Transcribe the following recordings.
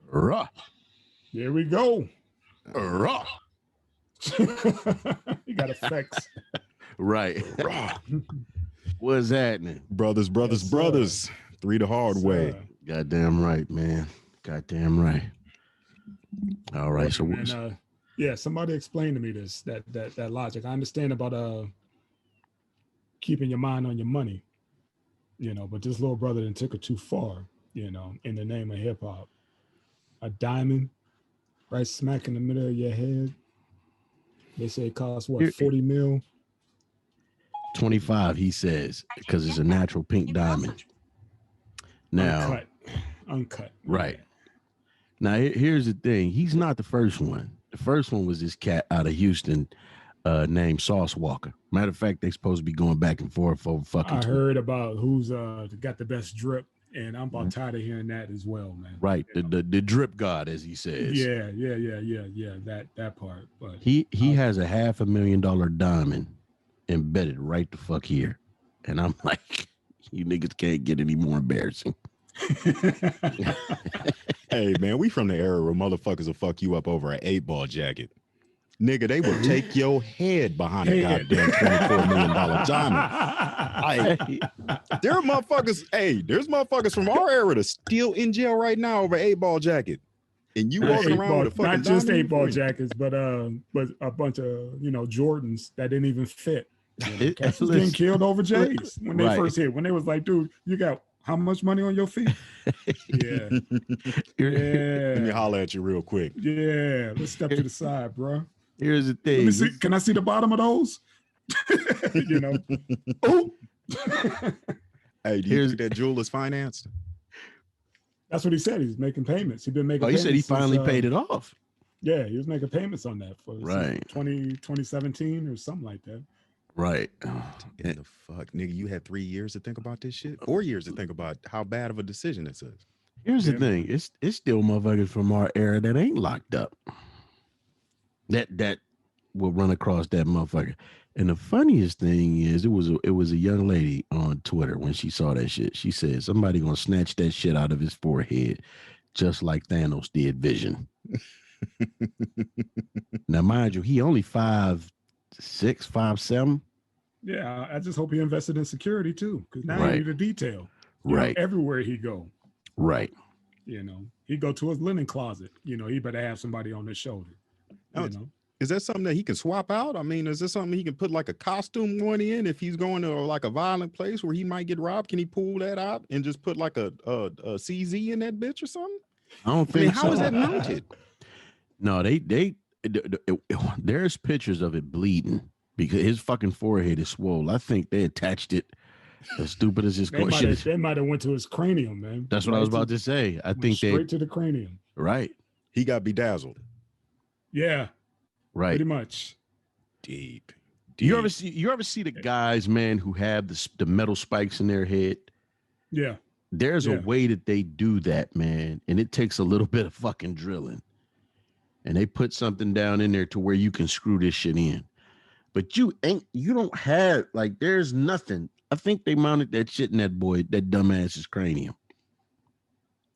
Raw. Here we go. Raw. You got effects. Right. What's happening? Brothers. Three the hard way. Goddamn right, man. Goddamn right. All right. So and, yeah, somebody explained to me this, that logic. I understand about keeping your mind on your money, but this little brother done took it too far, in the name of hip hop. A diamond right smack in the middle of your head. They say it costs what, 40 mil? 25, he says, because it's a natural pink diamond. Now, uncut. Right. Now, here's the thing. He's not the first one. The first one was this cat out of Houston named Sauce Walker. Matter of fact, they supposed to be going back and forth over fucking. I heard about who's got the best drip, and I'm about tired of hearing that as well, man. Right. The drip god, as he says. Yeah. That part. But he has a $500,000 diamond embedded right the fuck here. And I'm like, you niggas can't get any more embarrassing. Hey, man, we from the era where motherfuckers will fuck you up over an 8-ball jacket. Nigga, they will take your head behind a goddamn $24 million diamond. There are motherfuckers, there's motherfuckers from our era that's still in jail right now over 8-ball jacket. And you walking around with a fucking not just diamond 8-ball jackets, but a bunch of, Jordans that didn't even fit. Cats was getting killed over J's when they first hit. When they was like, dude, you got how much money on your feet? Yeah. Let me holler at you real quick. Yeah. Let's step to the side, bro. Here's the thing. Let me see. Can I see the bottom of those? Oh. Hey, do you think that jewel is financed? That's what he said. He's making payments. He's been making payments. He said he finally paid it off. Yeah, he was making payments on that for 2017 or something like that. Right. What the fuck, nigga? You had 3 years to think about this shit? 4 years to think about how bad of a decision this is. Here's the thing. It's still motherfuckers from our era that ain't locked up. That will run across that motherfucker. And the funniest thing is it was a young lady on Twitter when she saw that shit. She said somebody gonna snatch that shit out of his forehead just like Thanos did Vision. Now, mind you, he only 5'6", 5'7". Yeah, I just hope he invested in security too, because now he need a detail. Everywhere he go. Right. He go to his linen closet. He better have somebody on his shoulder. Is that something that he can swap out? I mean, is this something he can put like a costume one in if he's going to like a violent place where he might get robbed? Can he pull that out and just put like a CZ in that bitch or something? I don't think so. How is that mounted? No, there's pictures of it bleeding because his fucking forehead is swollen. I think they attached it. As stupid as this question is. They might have went to his cranium, man. That's what I was about to say. I think straight to the cranium. Right. He got bedazzled. Yeah. Right. Pretty much. Deep. You ever see the guys, man, who have the metal spikes in their head? Yeah. There's a way that they do that, man, and it takes a little bit of fucking drilling. And they put something down in there to where you can screw this shit in. But you don't have, like, there's nothing. I think they mounted that shit in that dumbass's cranium.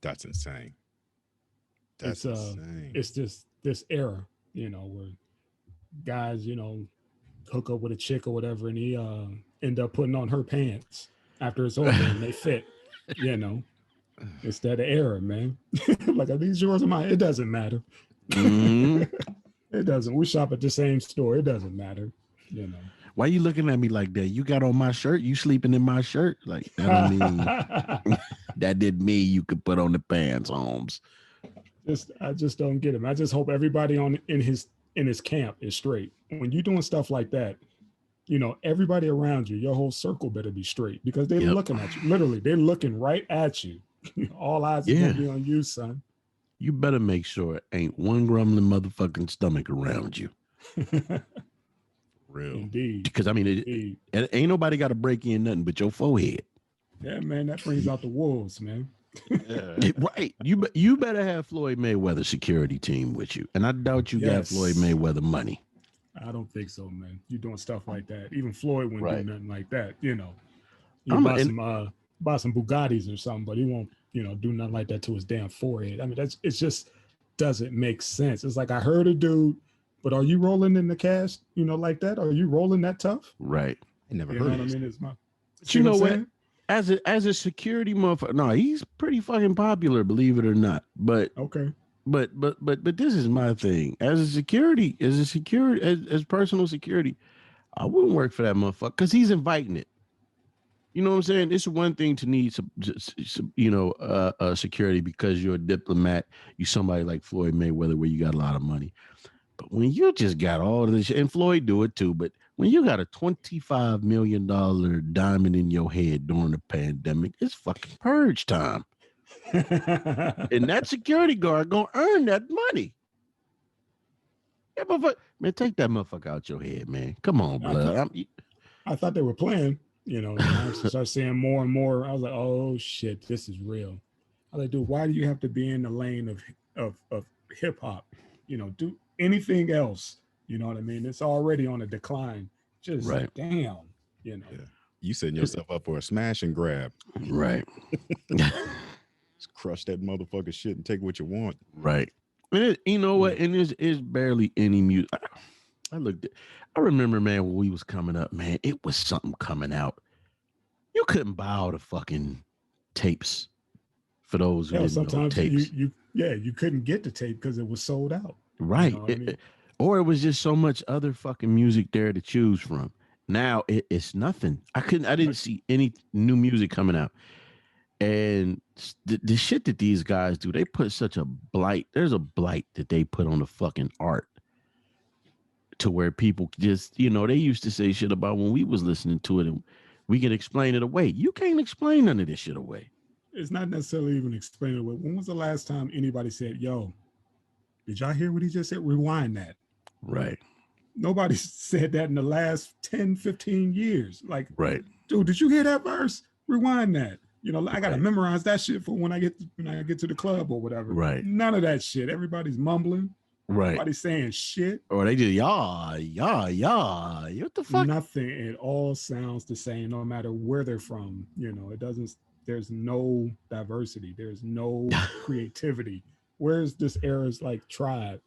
That's insane. That's insane. It's just this era, where guys, hook up with a chick or whatever, and he end up putting on her pants after it's over and they fit, It's that era, man. Like, are these yours or mine? It doesn't matter. Mm-hmm. It doesn't. We shop at the same store. It doesn't matter, Why you looking at me like that? You got on my shirt. You sleeping in my shirt? Like, that don't mean that didn't mean you could put on the pants, Holmes. I just don't get him. I just hope everybody in his camp is straight. When you're doing stuff like that, everybody around you, your whole circle better be straight because they're looking at you. Literally, they're looking right at you. All eyes are gonna be on you, son. You better make sure it ain't one grumbling motherfucking stomach around you. Real. Indeed. Because, I mean, it ain't nobody got to break in nothing but your forehead. Yeah, man, that brings out the wolves, man. Right. You better have Floyd Mayweather security team with you. And I doubt you got Floyd Mayweather money. I don't think so, man. You doing stuff like that. Even Floyd wouldn't do nothing like that, You buy some Bugattis or something, but he won't do nothing like that to his damn forehead. I mean, it's just doesn't make sense. It's like I heard a dude, but are you rolling in the cash, like that? Are you rolling that tough? Right. I never You know heard what I of this. mean? It's my. But See you what know I'm what? saying? As a security motherfucker, no, he's pretty fucking popular, believe it or not. But Okay. but this is my thing. As personal security, I wouldn't work for that motherfucker because he's inviting it. You know what I'm saying? It's one thing to need security because you're a diplomat. You somebody like Floyd Mayweather where you got a lot of money. But when you just got all of this, and Floyd do it too, but when you got a $25 million diamond in your head during the pandemic, it's fucking purge time. And that security guard gonna earn that money. Yeah, man, take that motherfucker out your head, man. Come on, I blood. thought I thought they were playing, and then I actually started seeing more and more. I was like, oh shit, this is real. I was like, dude, why do you have to be in the lane of hip hop? Do anything else. You know what I mean? It's already on a decline. Just Right, damn, Yeah. You setting It- yourself up for a smash and grab. right, Just crush that motherfucker shit and take what you want. right. And you know what? And there's barely any music. I looked at, I remember, man, when we was coming up, man, it was something coming out. You couldn't buy all the fucking tapes for those who Hell, didn't know sometimes tapes. you couldn't get the tape because it was sold out. You Right. know what I mean? Or it was just so much other fucking music there to choose from. Now it's nothing. I didn't see any new music coming out. And the shit that these guys do, they put such a blight. There's a blight that they put on the fucking art to where people just, they used to say shit about when we was listening to it and we could explain it away. You can't explain none of this shit away. It's not necessarily even explaining. When was the last time anybody said, "Yo, did y'all hear what he just said? Rewind that." Right. Nobody said that in the last 10, 15 years. Like, Right. dude, did you hear that verse? Rewind that. I gotta Right. memorize that shit for when I get to the club or whatever. Right. None of that shit. Everybody's mumbling. Right. Nobody's saying shit. Or they just yeah. What the fuck? Nothing. It all sounds the same, no matter where they're from. It doesn't. There's no diversity. There's no creativity. Where's this era's like tribe?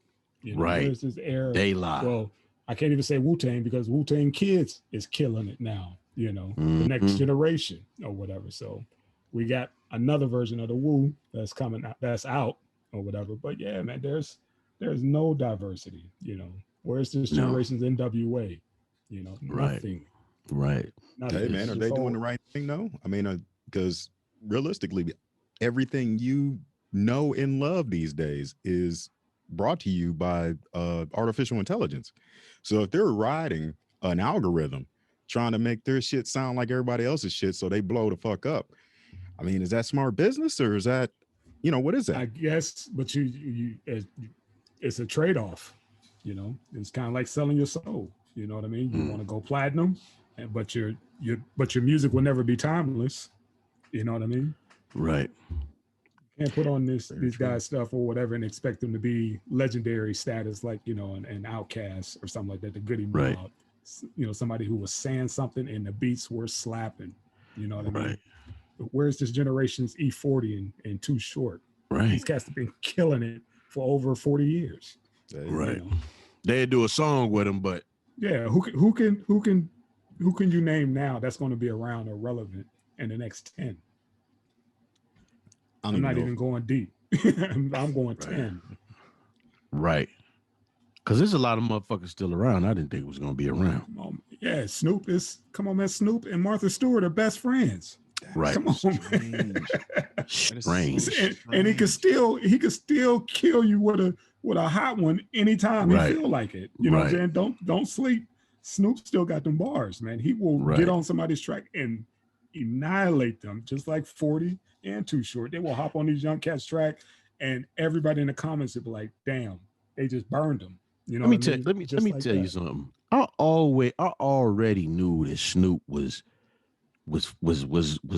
Right. Where's this era? They lie. Well, I can't even say Wu-Tang because Wu-Tang Kids is killing it now. The next Mhm. generation or whatever. So we got another version of the Wu that's coming out, that's out or whatever. But yeah, man, there's no diversity. Where's this No. generation's NWA? Right. Nothing. Right. Nothing. Hey, man, It's are just they all- doing the right thing, though? I mean, because realistically, everything you know and love these days is brought to you by artificial intelligence. So if they're riding an algorithm trying to make their shit sound like everybody else's shit so they blow the fuck up, I mean, is that smart business or is that, what is I that? guess, but it's a trade-off. It's kind of like selling your soul. You know what I mean? You want to go platinum, but your music will never be timeless. You know what I mean? Right. Can't put on these Very true. guys stuff or whatever and expect them to be legendary status like an outcast or something like that. The Goody Right. Mob, somebody who was saying something and the beats were slapping. You know what I mean? Right. Where's this generation's E40 and Too Short? Right. These cats have been killing it for over 40 years. Right. You know? They'd do a song with them, but Yeah, who can you name now that's going to be around or relevant in the next 10? I don't I'm not know. even going deep. I'm going 10. right. Because there's a lot of motherfuckers still around. I didn't think it was going to be around. Yeah, Snoop is come on, man. Snoop and Martha Stewart are best friends. Right. Come on, Strange. That is so Strange. and he could still kill you with a hot one anytime he Right. feel like it. You know what I'm Right. saying? Don't sleep. Snoop still got them bars, man. He will Right. get on somebody's track and annihilate them, just like 40 and Too Short. They will hop on these young cats' track, and everybody in the comments will be like, "Damn, they just burned them." You know Let me what I tell mean? let me tell you something. I already knew that Snoop was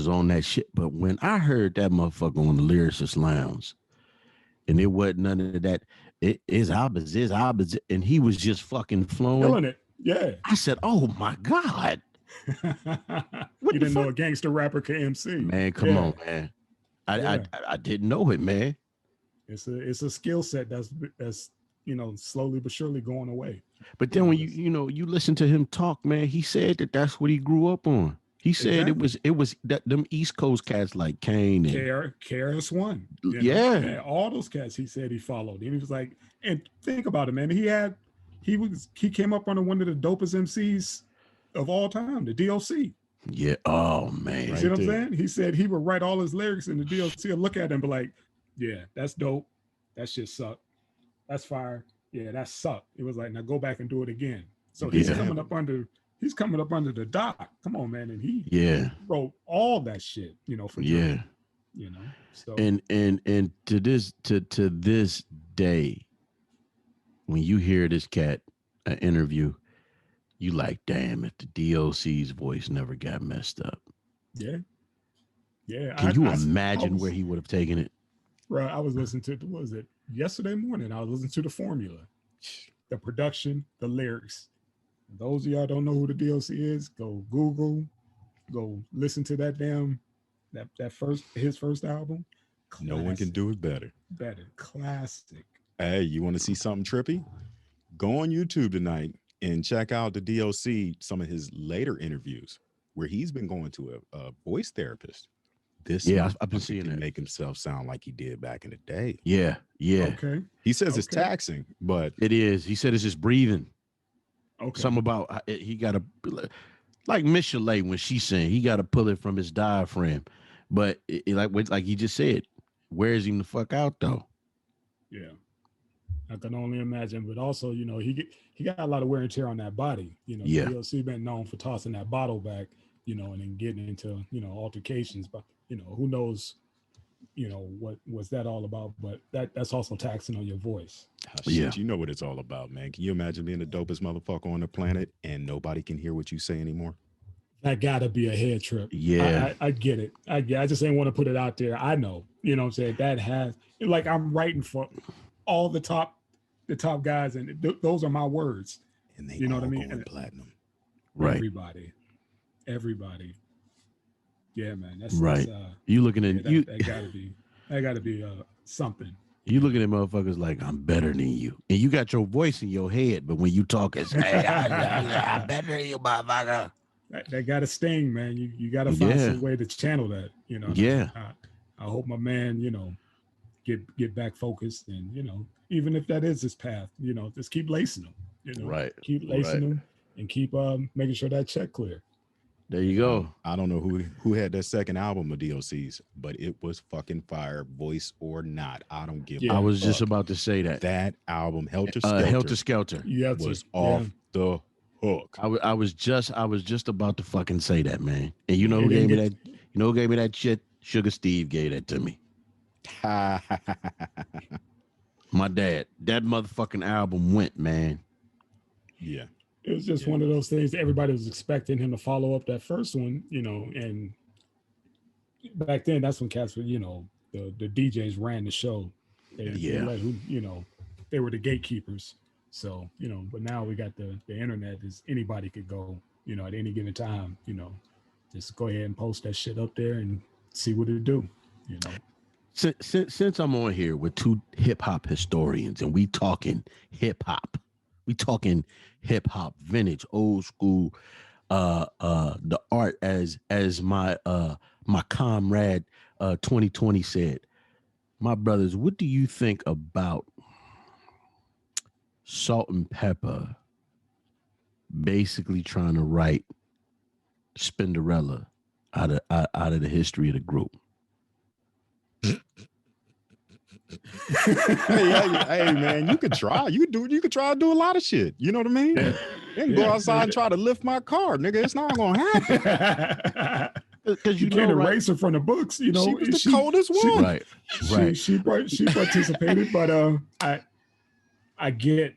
on that shit. But when I heard that motherfucker on the Lyricist Lounge, and it wasn't none of that, it is opposite, and he was just fucking flowing. Killing it. Yeah. I said, "Oh my god, You the didn't know fuck? a gangster rapper can MC. Man, come on, man." I didn't know it, man. It's a skill set that's slowly but surely going away. But then when you listen to him talk, man, he said that that's what he grew up on. He said Exactly. it was that them East Coast cats like Kane and KRS-One, yeah, yeah, all those cats. He said he followed, and he was like, and think about it, man. He came up under one of the dopest MCs of all time, the DOC. yeah. Oh You man, see Right what I'm there. saying? He said he would write all his lyrics in the DOC and look at him and be like, yeah, that's dope. That shit sucked. That's fire. Yeah, that sucked. It was like, now go back and do it again. So he's yeah, coming up under the dock. Come on, man. And he yeah, wrote all that shit, for Dre. yeah. So And to this day, when you hear this cat interview, you like, damn, if the DOC's voice never got messed up. yeah, yeah. Can you I imagine where was, he would have taken it? bro, I was listening to, what was it, yesterday morning? I was listening to the formula, the production, the lyrics. Those of y'all don't know who the DOC is, go Google, go listen to that his first album. No one can Classic, do it better. classic. Hey, you want to see something trippy? Go on YouTube tonight and check out the DOC, some of his later interviews where he's been going to a voice therapist. This Yeah, I've been motherfucker seeing can that. make himself sound like he did back in the day. Yeah, yeah. Okay, He says it's Okay. taxing, but It is. He said it's just breathing. okay. Something about he got to, like Miss Chalet when she sang, he got to pull it from his diaphragm. But like he just said, wears him the fuck out though. Yeah, I can only imagine. But also, he got a lot of wear and tear on that body. Yeah. DOC been known for tossing that bottle back, and then getting into altercations. But who knows, what was that all about? But that's also taxing on your voice. shit, Yeah. you know what it's all about, man. Can you imagine being the dopest motherfucker on the planet and nobody can hear what you say anymore? That gotta be a head trip. Yeah. I get it. I just ain't want to put it out there. I know, what I'm saying. That has, like, I'm writing for all the top guys, and those are my words. And they You know all what I mean? going And platinum. Right. Everybody. Yeah, man. Right. That's You looking at that, you that gotta be something. you looking at motherfuckers like I'm better than you. And you got your voice in your head, but when you talk, it's hey, I'm better than you, motherfucker. That got to sting, man. You got to find some way to channel that. Yeah. I hope my man, get back focused, and even if that is his path, just keep lacing them. Right. Keep lacing Right. them, and keep making sure that check clear. There you go. I don't know who had that second album of DOC's, but it was fucking fire, voice or not. I don't give. Yeah. I was just fuck. about to say that. That album, Helter Skelter, Helter Skelter. You have was to, off the hook. I was just about to fucking say that, man. And you know who It gave didn't me that? You know who gave me that shit? Sugar Steve gave that to me. My dad. That motherfucking album went, man. Yeah. It was just one of those things. Everybody was expecting him to follow up that first one, and back then that's when cats were, the DJs ran the show. They let who, they were the gatekeepers. So, but now we got the internet, is anybody could go, at any given time, just go ahead and post that shit up there and see what it do, Since I'm on here with two hip hop historians and we talking hip hop, vintage, old school, the art as my my comrade 2020 said. My brothers, what do you think about Salt and Pepper basically trying to write Spinderella out of the history of the group? hey, man, you could try. You could try to do a lot of shit. You know what I mean? You can go outside and try to lift my car, nigga. It's not gonna happen. Because you can't erase her from the books. She was the coldest one. Right. She participated, but I get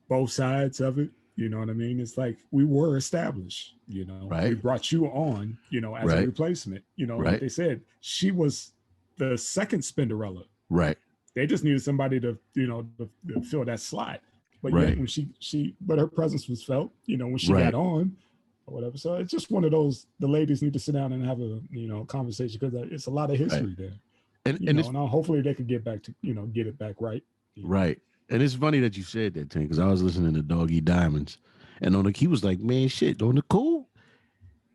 both sides of it. You know what I mean? It's like we were established. Right. We brought you on. As a replacement. Like they said, she was the second Spinderella. Right. They just needed somebody to to fill that slot. But yet when she but her presence was felt. When she got on, or whatever. So it's just one of those. The ladies need to sit down and have a conversation because it's a lot of Right. history there. And it's And hopefully they could get back to get it back right. right. And it's funny that you said that, Tank, because I was listening to Doggy Diamonds, and he was like, "Man, shit, on the cool,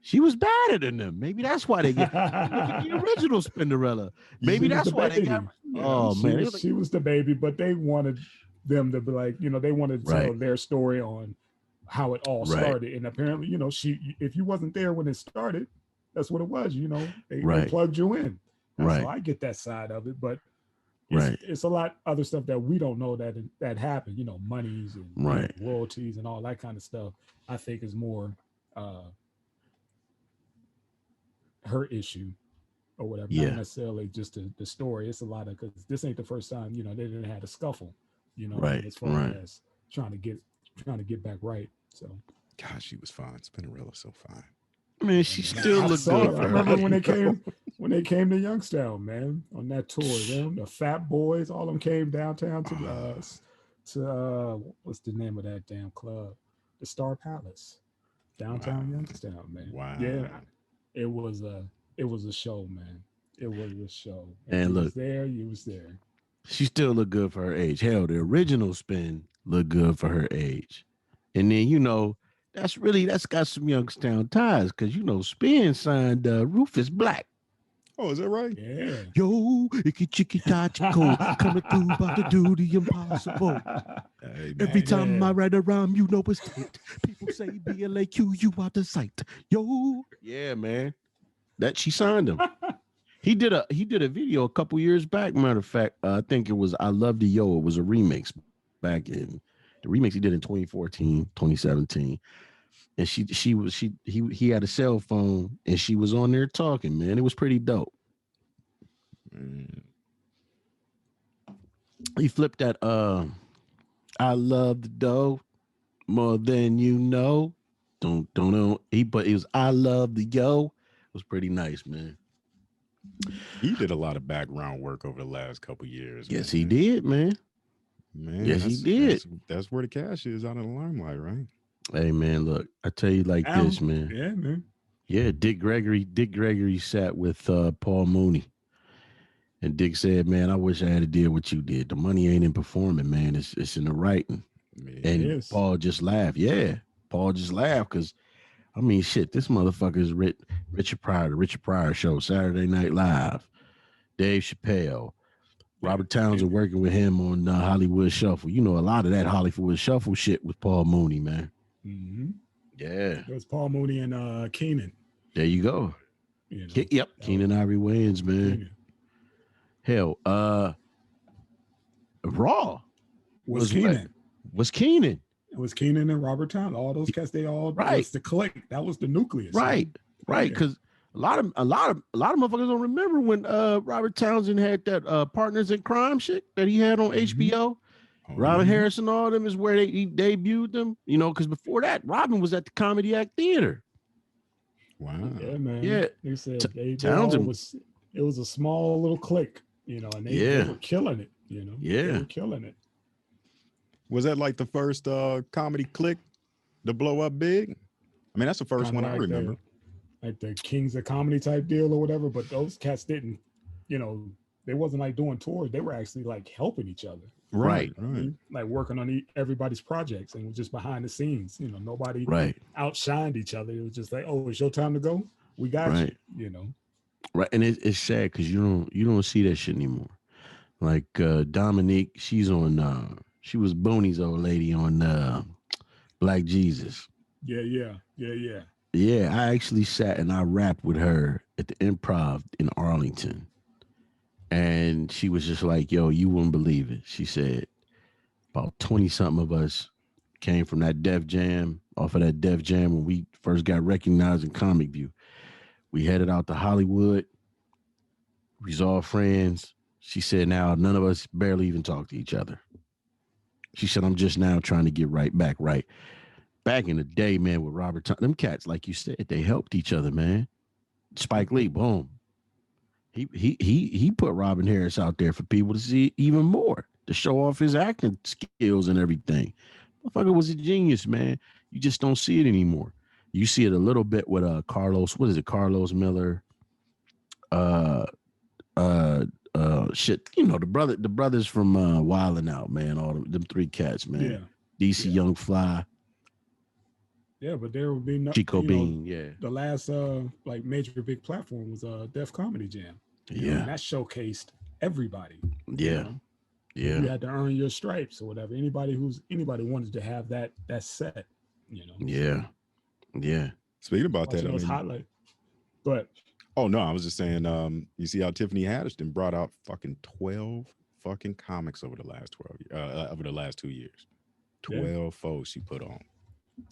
she was better than them. Maybe that's why they get. Look at the original Spinderella. Maybe She was the that's why they got. baby. Oh man, they was like, She was the baby, but they wanted them to be like, they wanted to tell right, their story on how it all right, started. And apparently, she if you wasn't there when it started, that's what it was. They right, plugged you in. And so right, I get that side of it, but right, it's a lot other stuff that we don't know that happened. Monies and right. royalties and all that kind of stuff. I think is more her issue or whatever, not Yeah, necessarily just the story. It's a lot of because this ain't the first time they didn't had a scuffle, right, as far right. as trying to get back right. So Gosh, she was fine. Spinnerella's so fine. Man, yeah, she man, still I looked saw good it. I for her remember when they age. came to Youngstown, man, on that tour. Them the Fat Boys, all of them came downtown to what's the name of that damn club? The Star Palace, Wow. downtown Youngstown, man. Wow. Yeah, it was a show, man. It was a show. If And you was look, there, you was there. she still looked good for her age. Hell, the original Spin looked good for her age. And then that's got some Youngstown ties because Spin signed Rufus Black. Oh, is that right? Yeah. Yo, icky chicky tachico, coming through about to do the impossible. Hey, Every man. time Yeah. I write a rhyme, it's tight. People say BLAQ, you out the sight. Yo, yeah, man. That she signed him. He did a video a couple years back. Matter of fact, I think it was "I Love the Yo." It was a remix back in the remix he did in 2014, 2017. And he had a cell phone and she was on there talking. Man, it was pretty dope. Mm. He flipped that. I love the dough more than you know. Don't. But it was "I love the yo." It was pretty nice, man. He did a lot of background work over the last couple years, Yes, he man. did, man. Man, Yes, he did. that's where the cash is out of the limelight, right? Hey, man, look, I tell you like this, man. Yeah, man. Yeah, Dick Gregory sat with Paul Mooney, and Dick said, "Man, I wish I had a deal what you did. The money ain't in performing, man. It's in the writing." It Man, And is. Paul just laughed. Yeah, Paul just laughed because I mean, shit, this motherfucker's Richard Pryor, the Richard Pryor Show, Saturday Night Live, Dave Chappelle, Yeah. Robert Townsend working with him on Hollywood Shuffle. A lot of that Hollywood Shuffle shit with Paul Mooney, man. Mm-hmm. Yeah, It was Paul Mooney and Keenan. there you go. Yep, That was Keenan Ivory Wayans, man. Keenan. Hell, Raw Was was what? Keenan. Was Keenan. It was Keenan and Robert Town. All those cats, they all it Right, was the clique. That was the nucleus, right, man. right. Yeah. Because a lot of motherfuckers don't remember when Robert Townsend had that Partners in Crime shit that he had on Mm-hmm. HBO. oh Robin yeah. Harris and all of them is where he debuted them, because before that, Robin was at the Comedy Act Theater. Wow. Yeah, man. Yeah, They said they all Townsend. was it was a small little clique, and they Yeah, were killing it, They yeah. were killing it. Was that like the first comedy click to blow up big? I mean, that's the first Kind of one I remember. like the Kings of Comedy type deal or whatever. But those cats didn't, they wasn't like doing tours. They were actually like helping each other. Right, Right. Like working on everybody's projects and just behind the scenes. Nobody right, outshined each other. It was just like, oh, it's your time to go. We got right, you. right. And it's sad because you don't see that shit anymore. Like Dominique, she was Boney's old lady on Black Jesus. Yeah. Yeah, I actually sat and I rapped with her at the Improv in Arlington. And she was just like, "Yo, you wouldn't believe it." She said, about 20 something of us came from that Def Jam, off of that Def Jam when we first got recognized in Comic View. We headed out to Hollywood. We was all friends. She said, now none of us barely even talk to each other. She said, I'm just now trying to get back right. Back in the day, man, with Robert, them cats, like you said, they helped each other, man. Spike Lee, boom. He put Robin Harris out there for people to see even more, to show off his acting skills and everything. Motherfucker was a genius, man. You just don't see it anymore. You see it a little bit with Carlos. What is it? Carlos Miller. Uh, shit. You know the brothers from Wild 'N Out, man. All them three cats, man. Yeah. DC Yeah. Young Fly, Yeah, but there will be no, Chico Bean. Yeah, the last like major big platform was Def Comedy Jam. And yeah, that showcased everybody. You yeah, know, yeah, you had to earn your stripes or whatever. Anybody wanted to have that set. So yeah, yeah. Speaking about that, watching I those mean, highlights. But oh no, I was just saying, you see how Tiffany Haddish then brought out fucking 12 fucking comics over the last over the last 2 years. 12 foes she put on.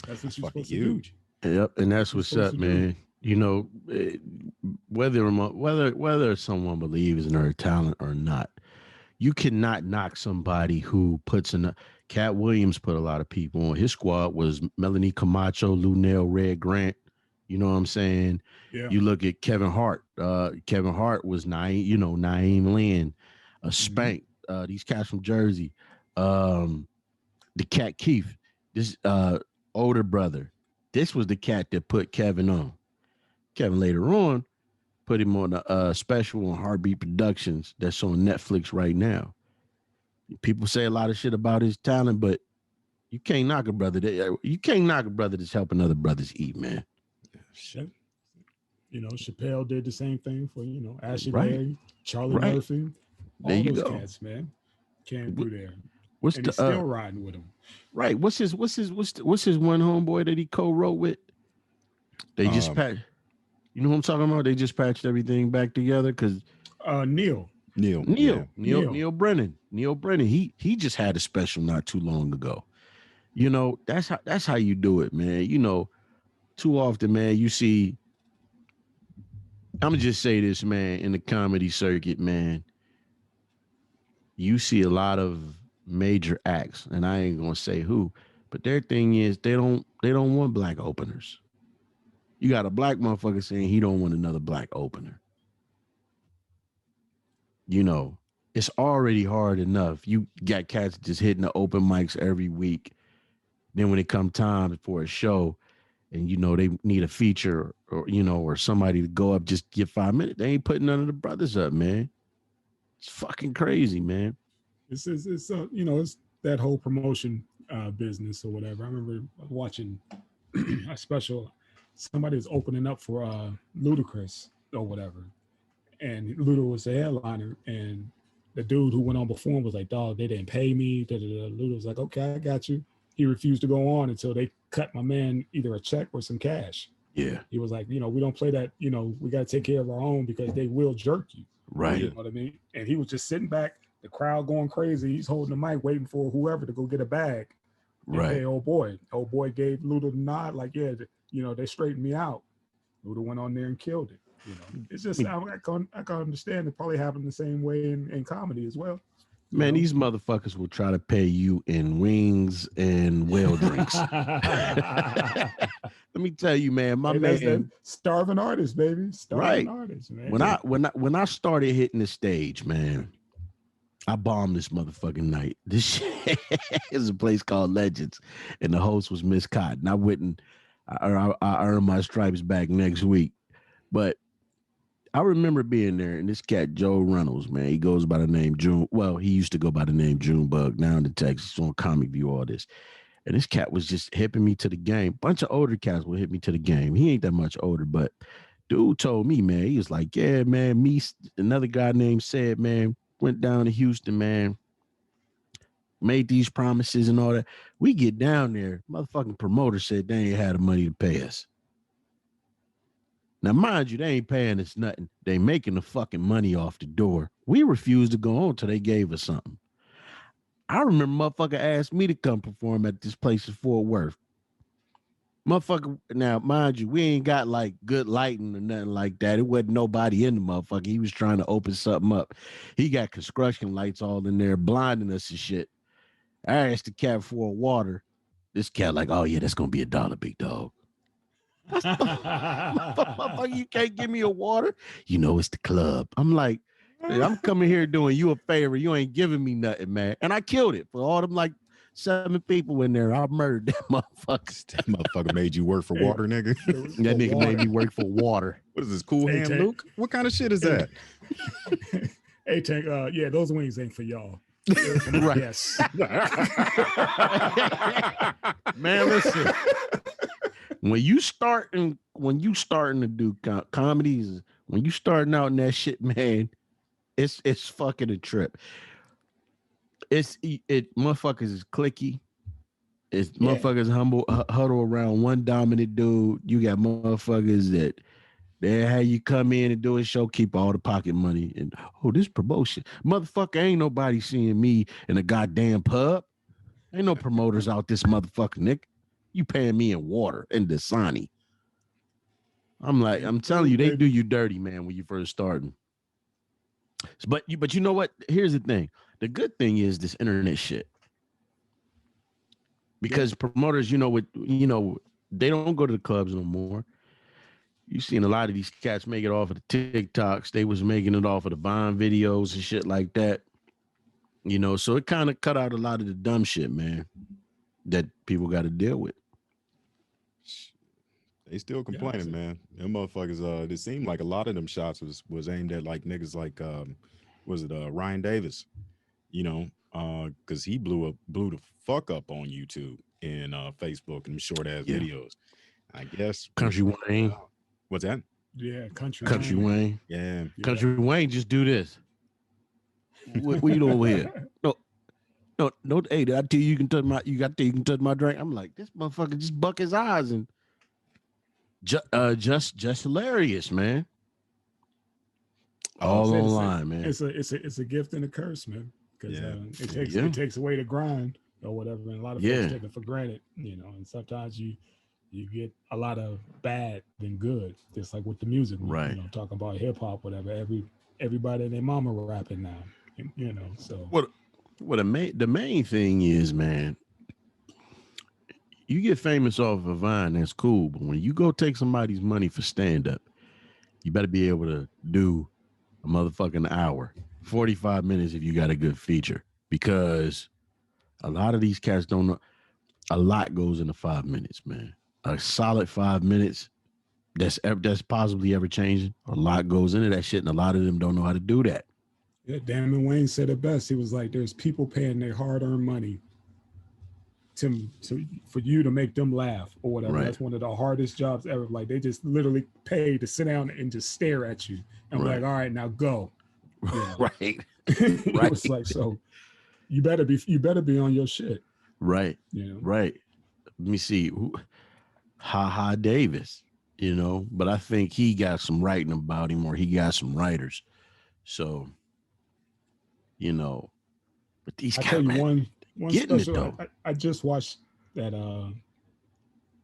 that's what That's you're fucking supposed to do. huge. Yep, and that's That's what what's you're up, supposed to do. man. You know, whether someone believes in their talent or not, you cannot knock somebody who puts in. Cat Williams put a lot of people on. His squad was Melanie Camacho, Lunel, Red Grant. You know what I'm saying? Yeah. You look at Kevin Hart. Kevin Hart was Naeem Lynn, Mm-hmm. Spank. These cats from Jersey. The cat Keith. This older brother. This was the cat that put Kevin on. Kevin later on put him on a special on Heartbeat Productions that's on Netflix right now. People say a lot of shit about his talent, but you can't knock a brother. You can't knock a brother that's helping other brothers eat, man. Shit. Chappelle did the same thing for Ashley Right, Larry, Charlie right. Murphy, There all you those go. cats, man, came through there, What's and the he's still riding with them. right? What's his one homeboy that he co-wrote with? They just Um, patched. You know what I'm talking about? They just patched everything back together because Neil, Neil, yeah. Neil Brennan. He just had a special not too long ago. That's how you do it, man. Too often, man, you see. I'm gonna just say this, man. In the comedy circuit, man, you see a lot of major acts, and I ain't gonna say who, but their thing is they don't want black openers. You got a black motherfucker saying he don't want another black opener. You know, it's already hard enough. You got cats just hitting the open mics every week. Then when it come time for a show, and they need a feature or somebody to go up just get 5 minutes, they ain't putting none of the brothers up, man. It's fucking crazy, man. it's that whole promotion business or whatever. I remember watching a special. Somebody was opening up for Ludacris or whatever, and Luda was the headliner, and the dude who went on before him was like, "Dog, they didn't pay me." Da, da, da. Luda was like, "Okay, I got you." He refused to go on until they cut my man either a check or some cash. Yeah, He was like, we don't play that. We got to take care of our own because they will jerk you. You right, know what I mean? And he was just sitting back, the crowd going crazy. He's holding the mic, waiting for whoever to go get a bag and pay right. old boy. Old boy gave Luda the nod, like, yeah, they straightened me out. Luda went on there and killed it. It's I just mean, I can understand it probably happened the same way in comedy as well. You man, know. these motherfuckers will try to pay you in wings and well drinks. Let me tell you, man, my Hey, that's that man, starving artist, baby. Starving right. artist, man. When I started hitting the stage, man, I bombed this motherfucking night. This shit is a place called Legends, and the host was Miss Cotton. I went and I earned my stripes back next week, but I remember being there, and this cat Joe Reynolds, man, he goes by the name June. Well, he used to go by the name Junebug. Now in the Texas on Comic View, all this, and this cat was just hipping me to the game. Bunch of older cats will hit me to the game. He ain't that much older, but dude told me, man, he was like, yeah, man, me, another guy named said, man, went down to Houston, man, made these promises and all that. We get down there, motherfucking promoter said they ain't had the money to pay us. Now, mind you, they ain't paying us nothing. They making the fucking money off the door. We refused to go on till they gave us something. I remember motherfucker asked me to come perform at this place in Fort Worth. Motherfucker, now mind you, we ain't got like good lighting or nothing like that. It wasn't nobody in the motherfucker. He was trying to open something up. He got construction lights all in there, blinding us and shit. I asked the cat for a water. This cat like, oh yeah, that's gonna be $1, big dog. Motherfucker, you can't give me a water. It's the club. I'm like, I'm coming here doing you a favor. You ain't giving me nothing, man. And I killed it for all them like 7 people in there. I murdered that motherfucker. That motherfucker made you work for Hey, water, nigga. That nigga made me work for water. What is this, Cool Hey, Hand Tank. Luke? What kind of shit is that? Hey, Tank, yeah, those wings ain't for y'all. They're for my Right. guests. Man, listen. When you starting to do comedies, when you starting out in that shit, man, it's fucking a trip. It motherfuckers is clicky. It's motherfuckers huddle around one dominant dude. You got motherfuckers that they have you come in and do a show, keep all the pocket money, and this promotion. Motherfucker, ain't nobody seeing me in a goddamn pub. Ain't no promoters out this motherfucker, Nick. You paying me in water and Dasani. I'm telling you, they do you dirty, man, when you first starting. But you know what? Here's the thing. The good thing is this internet shit. Because promoters, they don't go to the clubs no more. You've seen a lot of these cats make it off of the TikToks. They was making it off of the Vine videos and shit like that. So it kind of cut out a lot of the dumb shit, man, that people got to deal with. They still complaining, man. Them motherfuckers, it seemed like a lot of them shots was aimed at like niggas like was it Ryan Davis, because he blew the fuck up on YouTube and Facebook and short ass videos. I guess Country Wayne. What's that? Yeah, Country Wayne. Yeah. Country Wayne, just do this. What you doing over here? No. Hey, did I tell you can touch my drink? I'm like, this motherfucker just buck his eyes and just hilarious, man. All online, man. It's a gift and a curse, man. Because it takes away the grind or whatever, and a lot of folks take it for granted, and sometimes you get a lot of bad than good, just like with the music, right? Talking about hip hop, whatever. Everybody and their mama rapping now, So what the main thing is, man. You get famous off of Vine, that's cool, but when you go take somebody's money for stand up, you better be able to do a motherfucking hour, 45 minutes if you got a good feature, because a lot of these cats don't know. A lot goes into 5 minutes, man. A solid 5 minutes that's possibly ever changing. A lot goes into that shit, and a lot of them don't know how to do that. Yeah, Damon Wayne said it best. He was like, "There's people paying their hard-earned money for you to make them laugh or whatever." Right. That's one of the hardest jobs ever. Like, they just literally pay to sit down and just stare at you and be like, "All right, now go." Right. It was like, so you better be on your shit. Right. Right. Let me see. Ha Davis, but I think he got some writing about him, or he got some writers. So, but these guys, tell you, man, one special. I just watched that.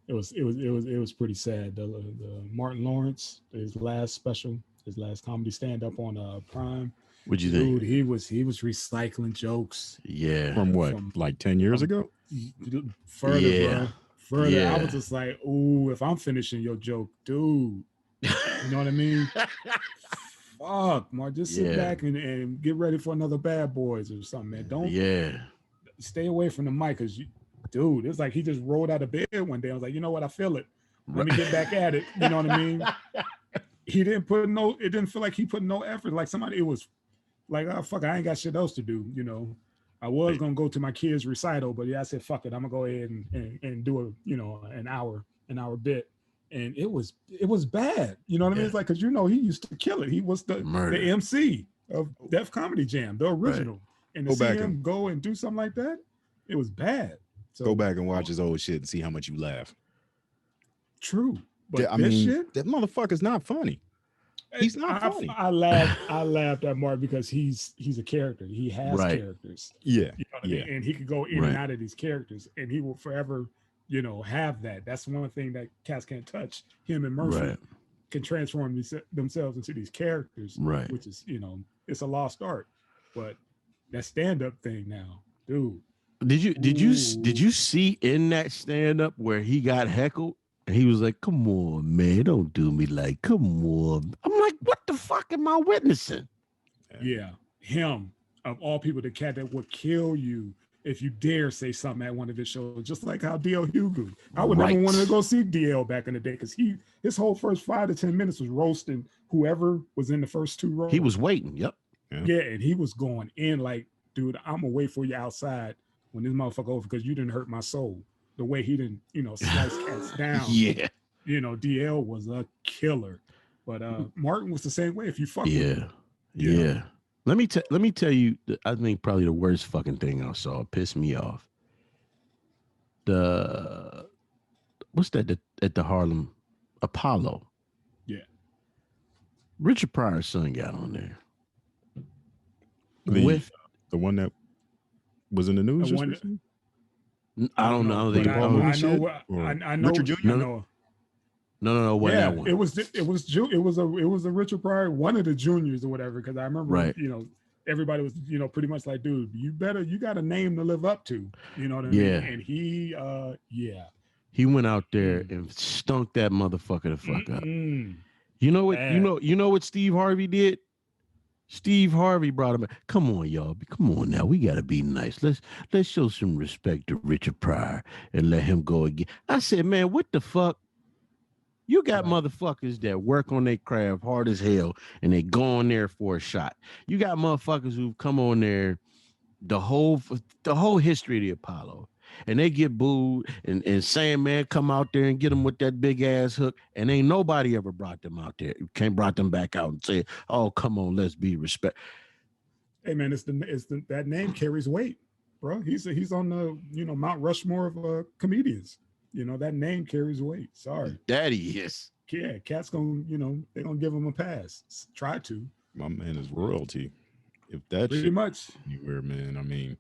It was pretty sad. The Martin Lawrence, his last special, his last comedy stand up on Prime. What'd you think? Dude, he was recycling jokes. Yeah. From what? Like 10 years ago? Further, bro. Further. Yeah. I was just like, ooh, if I'm finishing your joke, dude. You know what I mean? Fuck, Mark. Just sit back and get ready for another Bad Boys or something, man. Don't stay away from the mic, because dude, it's like he just rolled out of bed one day. I was like, you know what? I feel it. Let me get back at it. You know what I mean? It didn't feel like he put no effort. Like somebody, it was like, oh fuck, I ain't got shit else to do. I was gonna go to my kids' recital, but I said, fuck it, I'm gonna go ahead and do an hour bit. And it was bad. You know what I mean? It's like, because he used to kill it. He was the MC of Def Comedy Jam, the original. Right. And to see him go and do something like that, it was bad. So go back and watch his old shit and see how much you laugh. True. But shit, that motherfucker's not funny. He's not funny. I laughed at Mark because he's a character. He has characters. Yeah. You know what I mean? And he could go in and out of these characters, and he will forever, have that. That's one thing that cats can't touch. Him and Murphy can transform themselves into these characters, which is, it's a lost art. But that stand-up thing now, dude. Did you see in that stand-up where he got heckled? And he was like, come on, man, don't do me like, come on. I'm like, what the fuck am I witnessing? Yeah, him, of all people, the cat that would kill you if you dare say something at one of his shows, just like how DL Hughley. I would never Right. want to go see DL back in the day because his whole first 5 to 10 minutes was roasting whoever was in the first two rows. He was waiting. Yep. Yeah, and he was going in like, dude, I'm gonna wait for you outside when this motherfucker over because you didn't hurt my soul. The way he didn't, slice cats down. Yeah. DL was a killer. But Martin was the same way. If you fuck with him. Yeah. Let me tell you, I think probably the worst fucking thing I saw, pissed me off. What's that at the Harlem Apollo? Yeah. Richard Pryor's son got on there. The one that was in the news just one, recently? I don't know. But I know. I know. Richard Jr.? No. When that one? It was a Richard Pryor, one of the juniors or whatever. Because I remember, everybody was, pretty much like, dude, you got a name to live up to. You know what I mean? And he, he went out there and stunk that motherfucker the fuck up. You know what? Bad. You know what Steve Harvey did? Steve Harvey brought him. Come on, y'all. Come on now. We gotta be nice. Let's show some respect to Richard Pryor and let him go again. I said, man, what the fuck? You got motherfuckers that work on their craft hard as hell and they go on there for a shot. You got motherfuckers who've come on there the whole history of the Apollo. And they get booed and Sandman come out there and get them with that big ass hook. And ain't nobody ever brought them out there. Can't brought them back out and say, oh, come on, let's be respect. Hey man, that name carries weight, bro. He's on the Mount Rushmore of comedians. That name carries weight. Sorry. Daddy is. Yeah, Cat's gonna, they're gonna give him a pass. Try to. My man is royalty. If that pretty shit much anywhere, man. I mean,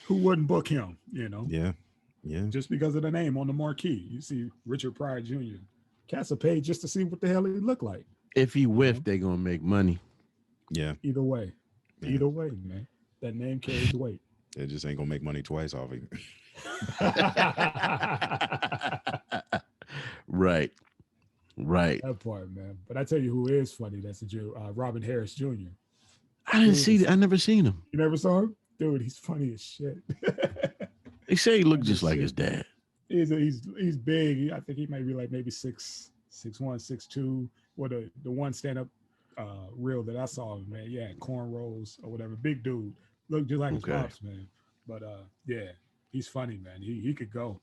who wouldn't book him? Yeah. Just because of the name on the marquee. You see Richard Pryor Jr. Cats are paid just to see what the hell he look like. If he whiffed, they gonna make money. Yeah. Either way. Yeah. Either way, man. That name carries weight. They just ain't gonna make money twice off it. Right. That part, man. But I tell you who is funny. That's Robin Harris Jr. I didn't see that. I never seen him. You never saw him? Dude, he's funny as shit. They say he looked just like his dad. He's big. I think he might be like maybe 6'1", 6'2". Or the one stand-up reel that I saw, man. Yeah, cornrows or whatever. Big dude. Looked just like his pops, man. But yeah, he's funny, man. He could go.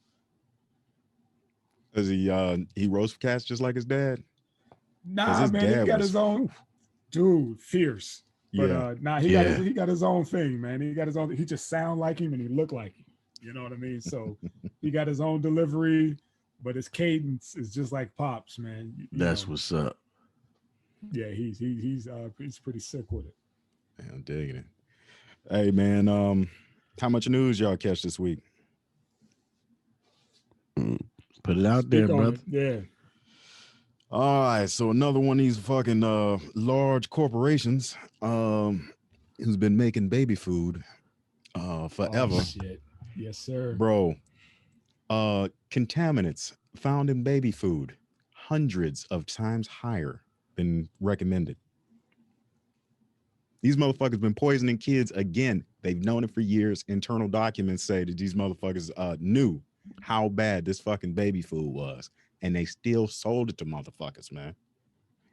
Does he roast cats just like his dad? Nah, man, he got his own dude, fierce. But he got his own thing, man. He got his own. He just sound like him and he look like him. You know what I mean? So he got his own delivery, but his cadence is just like Pops, man. That's what's up. Yeah, he's pretty sick with it. Man, I'm digging it. Hey, man, how much news y'all catch this week? Put it out there, brother. Yeah. All right, so another one of these fucking large corporations who's been making baby food forever. Oh, shit. Yes, sir. Bro, contaminants found in baby food hundreds of times higher than recommended. These motherfuckers been poisoning kids again. They've known it for years. Internal documents say that these motherfuckers knew how bad this fucking baby food was. And they still sold it to motherfuckers, man.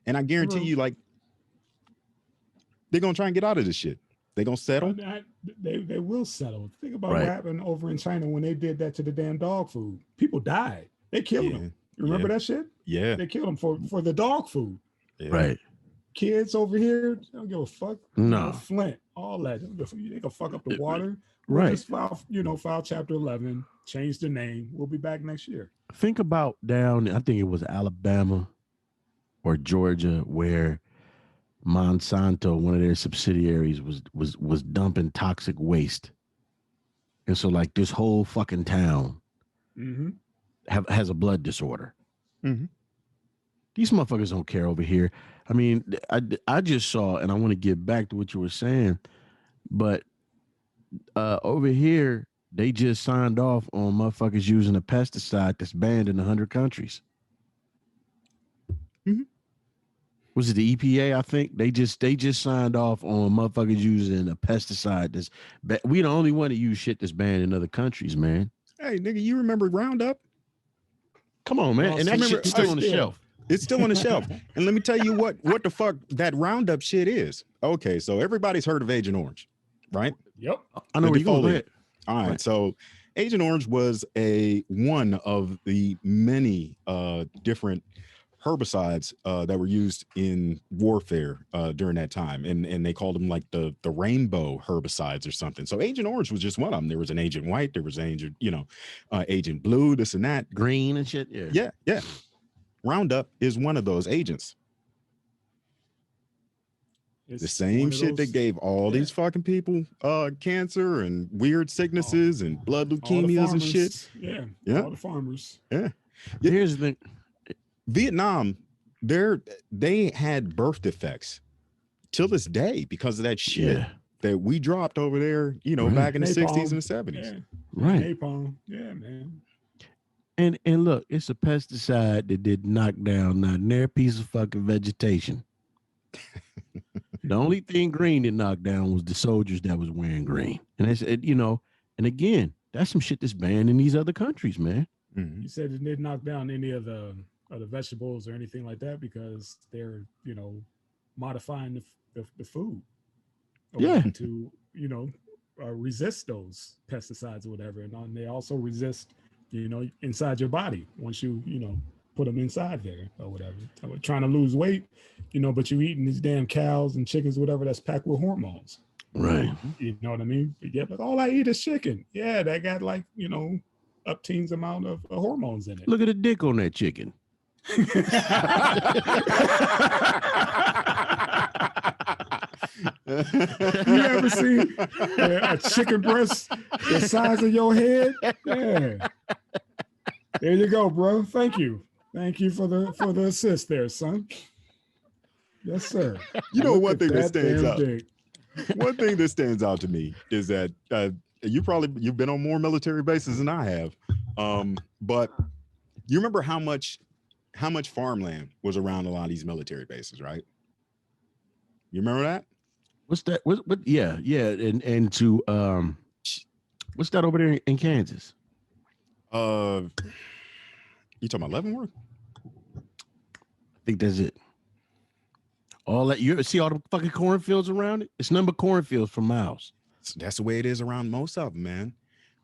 And I guarantee you, like, they're going to try and get out of this shit. They're going to settle. They will settle. Think about what happened over in China when they did that to the damn dog food. People died. They killed them. You remember that shit? Yeah. They killed them for the dog food. Yeah. Right. Kids over here, they don't give a fuck. No. Flint, all that. They can fuck up the water. Right. Just file chapter 11, change the name. We'll be back next year. Think about down, I think it was Alabama or Georgia, where Monsanto, one of their subsidiaries, was dumping toxic waste. And so like this whole fucking town has a blood disorder. Mm-hmm. These motherfuckers don't care over here. I mean, I just saw, and I want to get back to what you were saying, but over here, they just signed off on motherfuckers using a pesticide that's banned in 100 countries. Mm-hmm. Was it the EPA? I think they just signed off on motherfuckers using a pesticide that's we the only one that use shit that's banned in other countries, man. Hey, nigga, you remember Roundup? Come on, man. Oh, And I that sweet, remember shit's still sweet on the still. shelf. it's still on the shelf. And let me tell you what the fuck that Roundup shit is. Okay, so everybody's heard of Agent Orange, right? Yep. I know The where you're going. Go defoliant. ahead. All right, Right. so Agent Orange was one of the many different herbicides that were used in warfare during that time, and they called them like the rainbow herbicides or something. So Agent Orange was just one of them. There was an Agent White, there was Agent Agent Blue, this and that. Green and shit. Yeah. Yeah. Roundup is one of those agents. The It's same one of shit that those. gave all Yeah. these fucking people cancer and weird sicknesses and blood All the leukemias and shit. farmers. Yeah. Yeah. All the farmers. Yeah. Here's the thing. Vietnam, they had birth defects till this day because of that shit Yeah. that we dropped over there, Right. back in the 60s Napalm. and the 70s. Yeah. Right. Napalm. Yeah, man. And look, it's a pesticide that did knock down not near piece of fucking vegetation. The only thing green that knocked down was the soldiers that was wearing green. And it's and again, that's some shit that's banned in these other countries, man. Mhm. You said it didn't knock down any of the vegetables or anything like that because they're modifying the food or Yeah. whatever to resist those pesticides or whatever, and they also resist inside your body once you put them inside there or whatever. Trying to lose weight, but you eating these damn cows and chickens, whatever, that's packed with hormones. Right. You know what I mean? Yeah, but all I eat is chicken. Yeah, that got like up teens amount of hormones in it. Look at the dick on that chicken. You ever seen a chicken breast the size of your head? Yeah. There you go, bro. Thank you for the assist there, son. Yes, sir. One thing that stands damn out. dick. One thing that stands out to me is that you've been on more military bases than I have, but you remember how much farmland was around a lot of these military bases, right? You remember that? What's that? What? Yeah. And to what's that over there in Kansas? You talking about Leavenworth? I think that's it. All that you see all the fucking cornfields around it. It's number cornfields for miles. That's the way it is around most of them, man.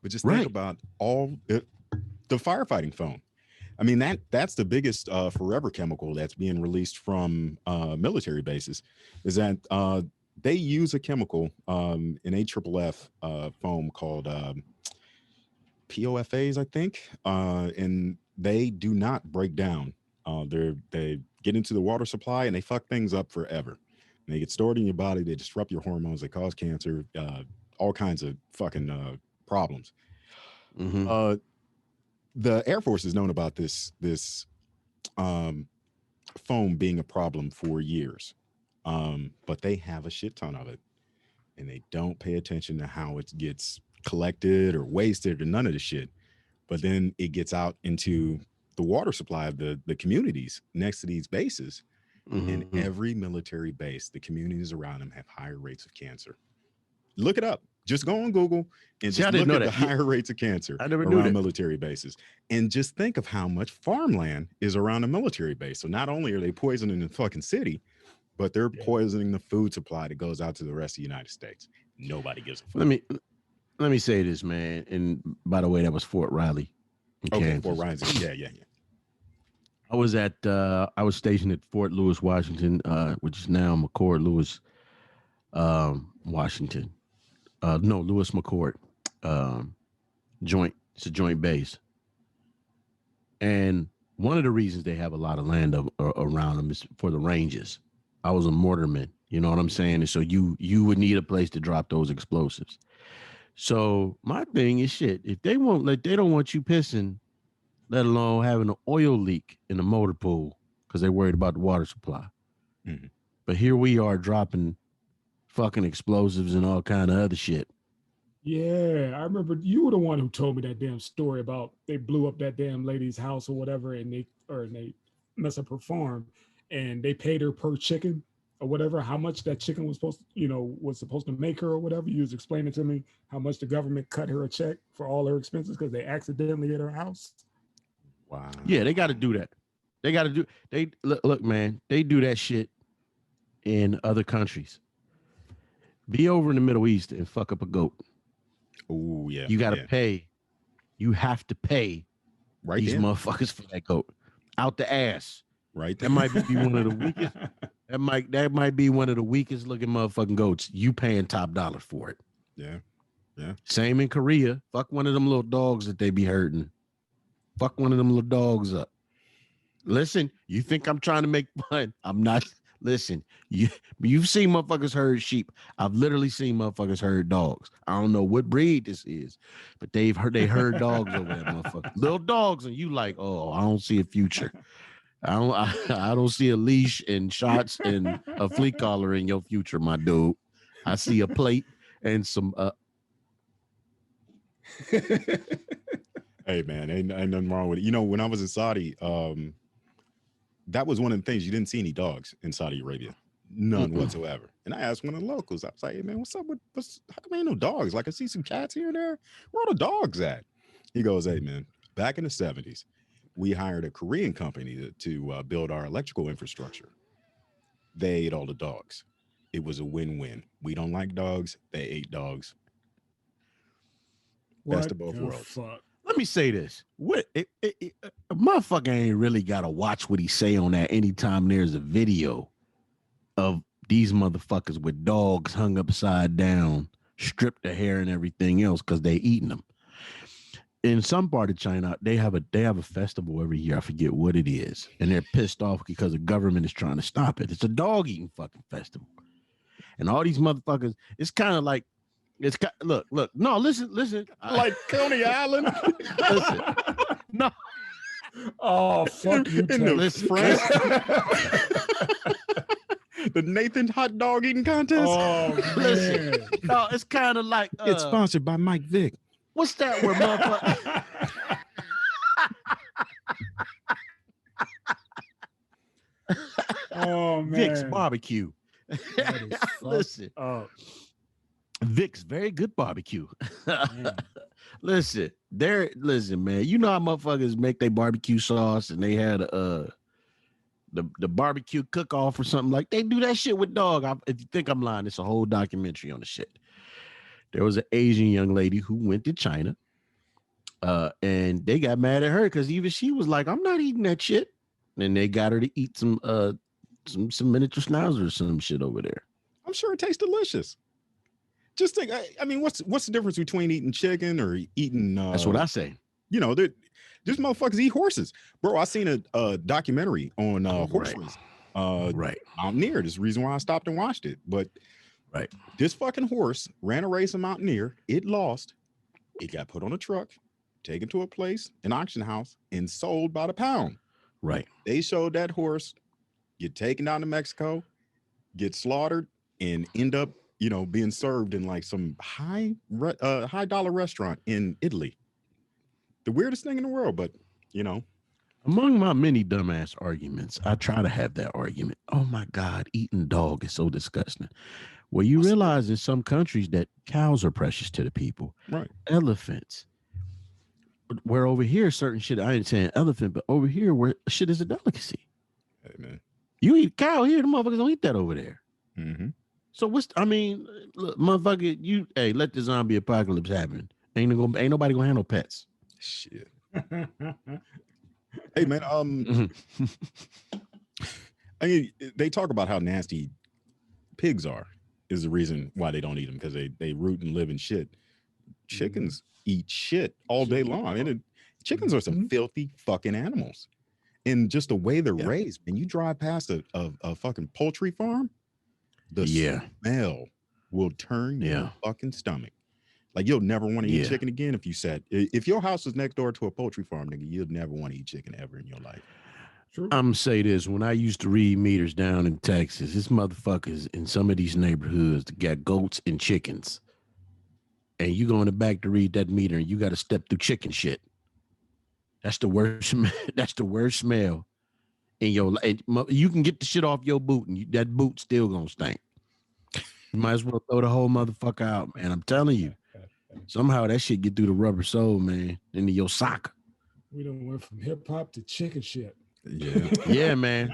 But just Right. think about all the firefighting foam. I mean, that's the biggest forever chemical that's being released from military bases. Is that they use a chemical in AFFF foam called POFAs, I think, and they do not break down. They get into the water supply and they fuck things up forever. And they get stored in your body. They disrupt your hormones. They cause cancer, all kinds of fucking problems. Mm-hmm. The Air Force has known about this foam being a problem for years, but they have a shit ton of it, and they don't pay attention to how it gets collected or wasted or none of the shit. But then it gets out into the water supply of the communities next to these bases. Mm-hmm. And every military base, the communities around them have higher rates of cancer. Look it up. Just go on Google and See, I just didn't look know at the that. higher rates of cancer I never knew around that. military bases. And just think of how much farmland is around a military base. So not only are they poisoning the fucking city, but they're poisoning the food supply that goes out to the rest of the United States. Nobody gives a fuck. Let me say this, man. And by the way, that was Fort Riley. Okay, Fort Riley. Yeah. I was stationed at Fort Lewis, Washington, which is now McCord Lewis, Washington. No, Lewis McCord, joint. It's a joint base, and one of the reasons they have a lot of land around them is for the ranges. I was a mortarman, you know what I'm saying, and so you would need a place to drop those explosives. So my thing is shit. If they don't want you pissing, let alone having an oil leak in the motor pool because they're worried about the water supply. Mhm. But here we are dropping fucking explosives and all kind of other shit. Yeah, I remember you were the one who told me that damn story about they blew up that damn lady's house or whatever, and they messed up her farm, and they paid her per chicken or whatever, how much that chicken was supposed to, was supposed to make her or whatever. You was explaining to me how much the government cut her a check for all her expenses because they accidentally hit her house. Wow. Yeah, they got to do that. They got to do. They look, man. They do that shit in other countries. Be over in the Middle East and fuck up a goat. Oh yeah. You got to yeah. pay. You have to pay Right these there. motherfuckers for that goat out the ass. Right That there. might be one of the weakest. That might be one of the weakest looking motherfucking goats. You paying top dollar for it. Yeah. Yeah. Same in Korea. Fuck one of them little dogs that they be hurting. Fuck one of them little dogs up. Listen, you think I'm trying to make fun? I'm not. Listen, you've seen motherfuckers herd sheep. I've literally seen motherfuckers herd dogs. I don't know what breed this is, but they herd dogs over there, motherfucker. Little dogs, and you like, oh, I don't see a future. I don't see a leash and shots and a flea collar in your future, my dude. I see a plate and some Hey man, ain't nothing wrong with it. When I was in Saudi, that was one of the things. You didn't see any dogs in Saudi Arabia, none whatsoever. And I asked one of the locals. I was like, "Hey man, what's up with how come ain't no dogs? Like I see some cats here and there. Where are the dogs at?" He goes, "Hey man, back in the 70s, we hired a Korean company to build our electrical infrastructure. They ate all the dogs. It was a win-win. We don't like dogs. They ate dogs. Best of both worlds." Fuck? Let me say this: a motherfucker ain't really gotta watch what he say on that anytime there's a video of these motherfuckers with dogs hung upside down, stripped of hair and everything else because they eating them. In some part of China, they have a festival every year. I forget what it is, and they're pissed off because the government is trying to stop it. It's a dog eating fucking festival, and all these motherfuckers. It's kind of like. Look. No, listen. Like Coney Island. Listen. No. Oh, fuck you, In the Listen. France. The Nathan hot dog eating contest. Oh, Listen. man. No, it's kind of like It's sponsored by Mike Vick. what's that where motherfucker? Oh, man. Vic's barbecue. That is fucked Listen. up. Vic's very good barbecue. Man. Listen, man. You know how motherfuckers make their barbecue sauce and they had the barbecue cook-off or something like they do that shit with dog. If you think I'm lying, it's a whole documentary on the shit. There was an Asian young lady who went to China, and they got mad at her because even she was like, "I'm not eating that shit," and they got her to eat some miniature schnauzer or some shit over there. I'm sure it tastes delicious. Just think, I mean, what's the difference between eating chicken or eating? That's what I say. These motherfuckers eat horses, bro. I seen a documentary on horse race. Right. Mountaineer. This is the reason why I stopped and watched it. But right, this fucking horse ran a race in Mountaineer. It lost. It got put on a truck, taken to a place, an auction house, and sold by the pound. Right. They showed that horse get taken down to Mexico, get slaughtered, and end up, being served in like some high dollar restaurant in Italy. The weirdest thing in the world, but Among my many dumbass arguments, I try to have that argument. Oh my God, eating dog is so disgusting. Well, you realize in some countries that cows are precious to the people. Right. Elephants. Where over here, certain shit, I ain't saying elephant, but over here where shit is a delicacy. Hey, man. You eat cow here, the motherfuckers don't eat that over there. Mm-hmm. So look, motherfucker, let the zombie apocalypse happen. Ain't nobody gonna handle pets. Shit. Hey man, I mean, they talk about how nasty pigs are is the reason why they don't eat them, because they root and live in shit. Chickens eat shit all day long. And chickens are some filthy fucking animals. And just the way they're raised, when you drive past a fucking poultry farm, the smell will turn your fucking stomach. Like you'll never want to eat chicken again if your house was next door to a poultry farm, nigga, you'd never want to eat chicken ever in your life. True. I'm gonna say this: when I used to read meters down in Texas, this motherfuckers in some of these neighborhoods got goats and chickens, and you go in the back to read that meter, and you got to step through chicken shit. That's the worst. That's the worst smell in your you can get the shit off your boot and that boot still gonna stink. You might as well throw the whole motherfucker out, man. I'm telling you. Somehow that shit get through the rubber sole, man, into your sock. We done went from hip hop to chicken shit. Yeah. Yeah, man.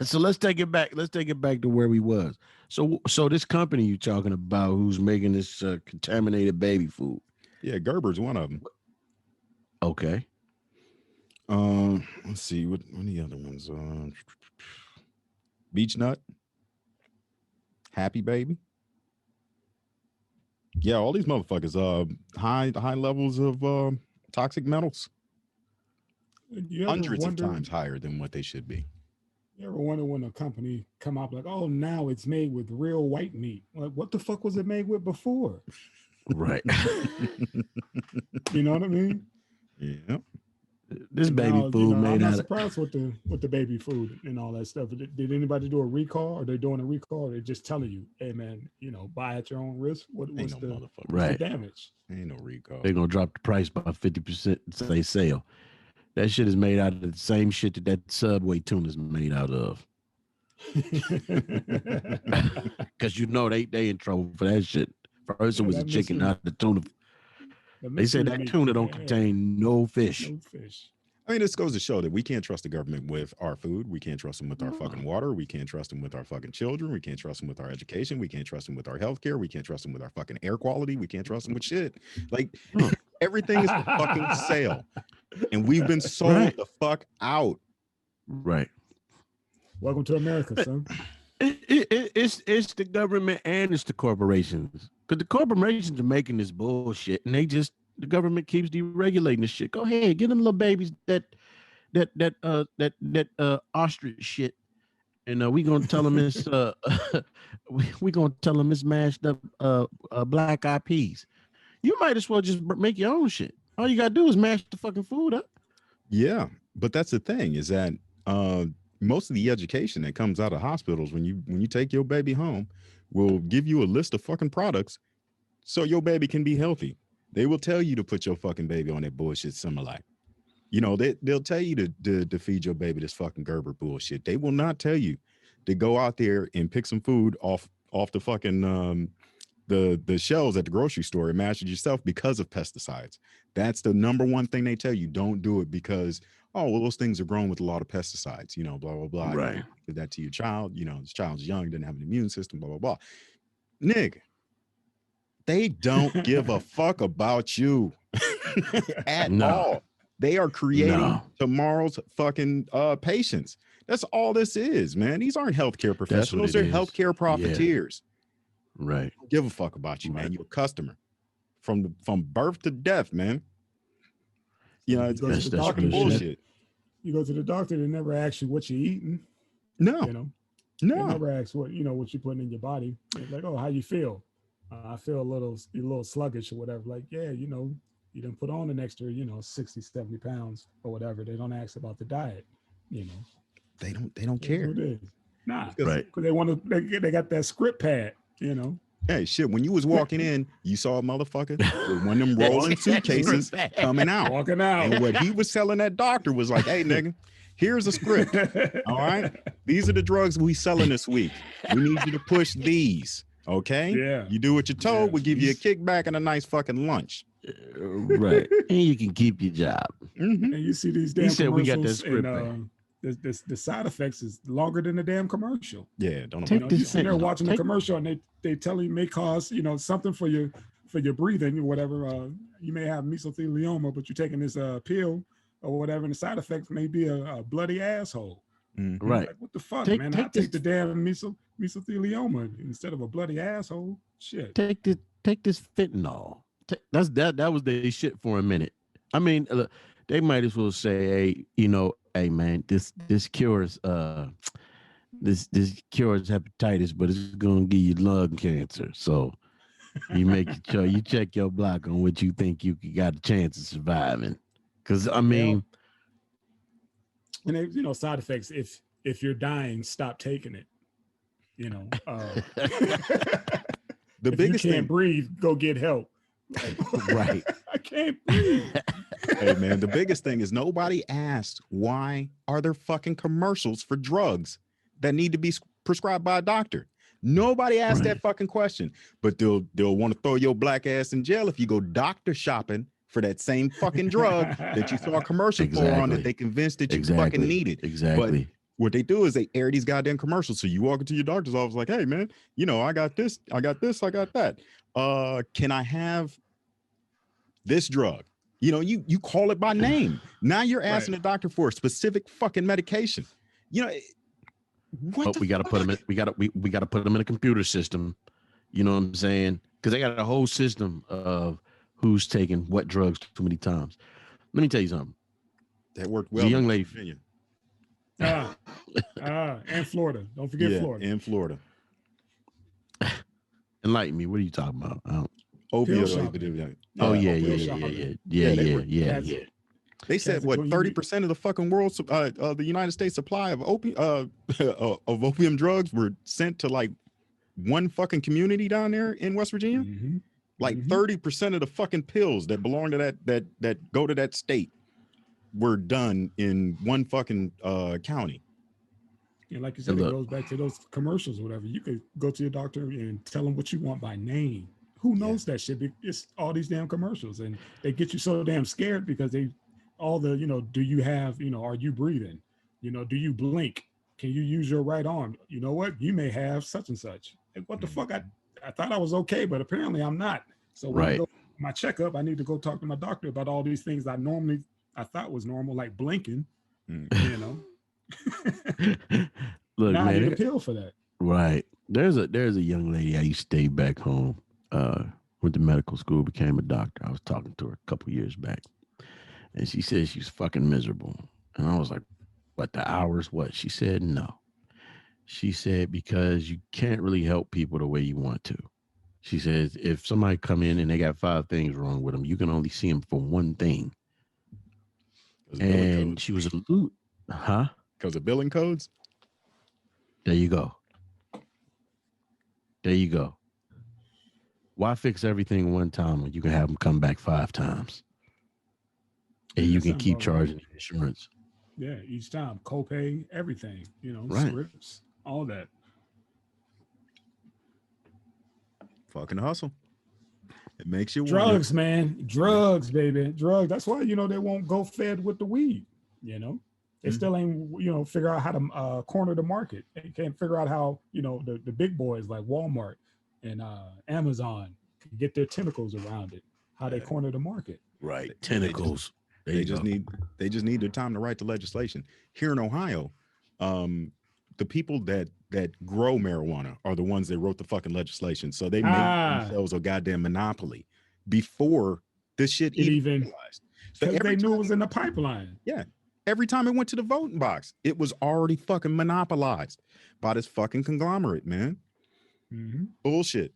So let's take it back. Let's take it back to where we was. So this company you talking about who's making this contaminated baby food. Yeah, Gerber's one of them. Okay. Let's see what are the other ones. Beach Nut, Happy Baby. Yeah, all these motherfuckers. High levels of toxic metals. Hundreds of times higher than what they should be. You ever wonder when a company come out like, oh, now it's made with real white meat? Like, what the fuck was it made with before? Right. You know what I mean? Yeah. This baby food made I'm not out surprised with the baby food and all that stuff. Did anybody do a recall? Or they doing a recall? Or they just telling you, hey man, buy at your own risk. What's the damage? Ain't no recall. They're gonna drop the price by 50%. Say sale. That shit is made out of the same shit that Subway tuna is made out of. Because they in trouble for that shit. First it was a chicken, not the tuna. They said that tuna don't contain no fish. No fish. I mean, this goes to show that we can't trust the government with our food. We can't trust them with our fucking water. We can't trust them with our fucking children. We can't trust them with our education. We can't trust them with our healthcare. We can't trust them with our fucking air quality. We can't trust them with shit. Like, everything is for fucking sale. And we've been sold the fuck out. Right. Welcome to America, son. It's the government and it's the corporations. Because the corporations are making this bullshit and the government keeps deregulating this shit. Go ahead, get them little babies that ostrich shit. And we gonna tell them it's we gonna tell them it's mashed up black eyed peas. You might as well just make your own shit. All you gotta do is mash the fucking food up. Yeah, but that's the thing is that most of the education that comes out of hospitals when you take your baby home will give you a list of fucking products so your baby can be healthy. They will tell you to put your fucking baby on that bullshit Similac. They'll tell you to feed your baby this fucking Gerber bullshit. They will not tell you to go out there and pick some food off the fucking the shelves at the grocery store and mash it yourself because of pesticides. That's the number one thing they tell you. Don't do it because, those things are grown with a lot of pesticides, blah, blah, blah. Right. Give that to your child. This child's young, didn't have an immune system, blah, blah, blah. Nigga, they don't give a fuck about you at all. They are creating tomorrow's fucking patients. That's all this is, man. These aren't healthcare professionals. They're healthcare profiteers. Yeah. Right. Don't give a fuck about you, man. You're a customer from birth to death, man. It's bullshit. You go to the doctor, they never ask you what you're eating. No. They never ask what you're putting in your body. They're like, oh, how you feel? I feel a little sluggish or whatever. Like, yeah, you didn't put on an extra, 60, 70 pounds or whatever. They don't ask about the diet, They don't care. Nah, right. Because they got that script pad, Hey, shit, when you was walking in, you saw a motherfucker with one of them rolling suitcases coming out. Walking out. And what he was telling that doctor was like, hey, nigga, here's a script. All right? These are the drugs we selling this week. We need you to push these. Okay? Yeah. You do what you're told, we'll give you a kickback and a nice fucking lunch. Right. And you can keep your job. Mm-hmm. And you see these damn commercials. We got that script and, the side effects is longer than the damn commercial. Yeah, don't know. You sit there watching the commercial and they tell you may cause something for your breathing or whatever. You may have mesothelioma, but you're taking this pill or whatever, and the side effects may be a bloody asshole. Mm-hmm. Right? Like, what the fuck, man? I take the damn mesothelioma instead of a bloody asshole. Shit. Take this fentanyl. That was the shit for a minute. I mean, they might as well say, hey man, this cures this cures hepatitis, but it's gonna give you lung cancer. So you make sure you check your block on what you think you got a chance of surviving. Because I mean, and they, side effects. If you're dying, stop taking it. The biggest you can't thing, breathe, go get help. Right. I can't breathe. Hey man, the biggest thing is nobody asked why are there fucking commercials for drugs that need to be prescribed by a doctor. Nobody asked Right. that fucking question, but they'll want to throw your black ass in jail if you go doctor shopping for that same fucking drug that you saw a commercial for on that Exactly. they convinced that you fucking Exactly. needed. But Exactly. what they do is they air these goddamn commercials. So you walk into your doctor's office like, hey man, you know, I got this, I got this, I got that. Can I have this drug? You know, you call it by name. Now you're asking the doctor for a specific fucking medication. You know, what But the we got to put them in. We got to put them in a computer system. You know what I'm saying? Because they got a whole system of who's taking what drugs too many times. Let me tell you something. That worked There's well a young in lady. Virginia. And Florida. Don't forget Florida. In Florida. Enlighten me. What are you talking about? Opioid. Oh yeah, yeah. They said what 30% of the fucking world, the United States supply of opium drugs were sent to like one fucking community down there in West Virginia. Mm-hmm. Like 30% of the fucking pills that belong to that go to that state were done in one fucking county. And like you said, it goes back to those commercials or whatever. You could go to your doctor and tell them what you want by name. Who knows that shit? It's all these damn commercials, and they get you so damn scared because all the, do you have, are you breathing? Do you blink? Can you use your right arm? You know what? You may have such and such. And what the fuck? I thought I was okay, but apparently I'm not. So when I go my checkup, I need to go talk to my doctor about all these things I thought was normal, like blinking, Look, now man, I need a pill for that. Right. There's a young lady I used to stay back home. Went to medical school, became a doctor. I was talking to her a couple years back, and she said she's fucking miserable. And I was like, "What, the hours? What?" She said, "No." She said because you can't really help people the way you want to. She says if somebody come in and they got 5 things wrong with them, you can only see them for one thing. And she was a loot, Because of billing codes. There you go. There you go. Why fix everything one time when you can have them come back 5 times? And you can keep charging insurance. Yeah, each time. Copay, everything, scripts, all that. Fucking hustle. It makes you drugs, man. Drugs, baby. Drugs. That's why, they won't go fed with the weed, They still ain't, figure out how to corner the market. They can't figure out how, the big boys like Walmart and Amazon can get their tentacles around it, how they corner the market. Right. Tentacles. They just need their time to write the legislation. Here in Ohio, the people that grow marijuana are the ones that wrote the fucking legislation. So they made themselves a goddamn monopoly before this shit even realized. Because they knew it was in the pipeline. Yeah. Every time it went to the voting box, it was already fucking monopolized by this fucking conglomerate, man. Mm-hmm. Bullshit.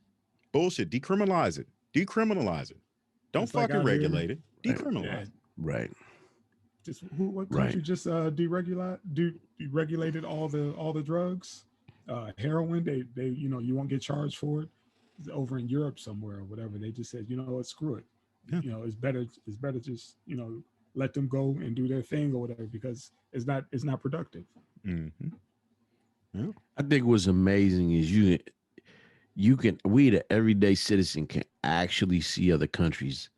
Decriminalize it. Don't fucking regulate it. Decriminalize it. Right. Just what country just deregulated all the drugs? Heroin, they you won't get charged for it. Over in Europe somewhere or whatever, they just said, what, screw it. Yeah. It's better just, let them go and do their thing or whatever, because it's not productive. Mm-hmm. Yeah. I think what's amazing is we the everyday citizen can actually see other countries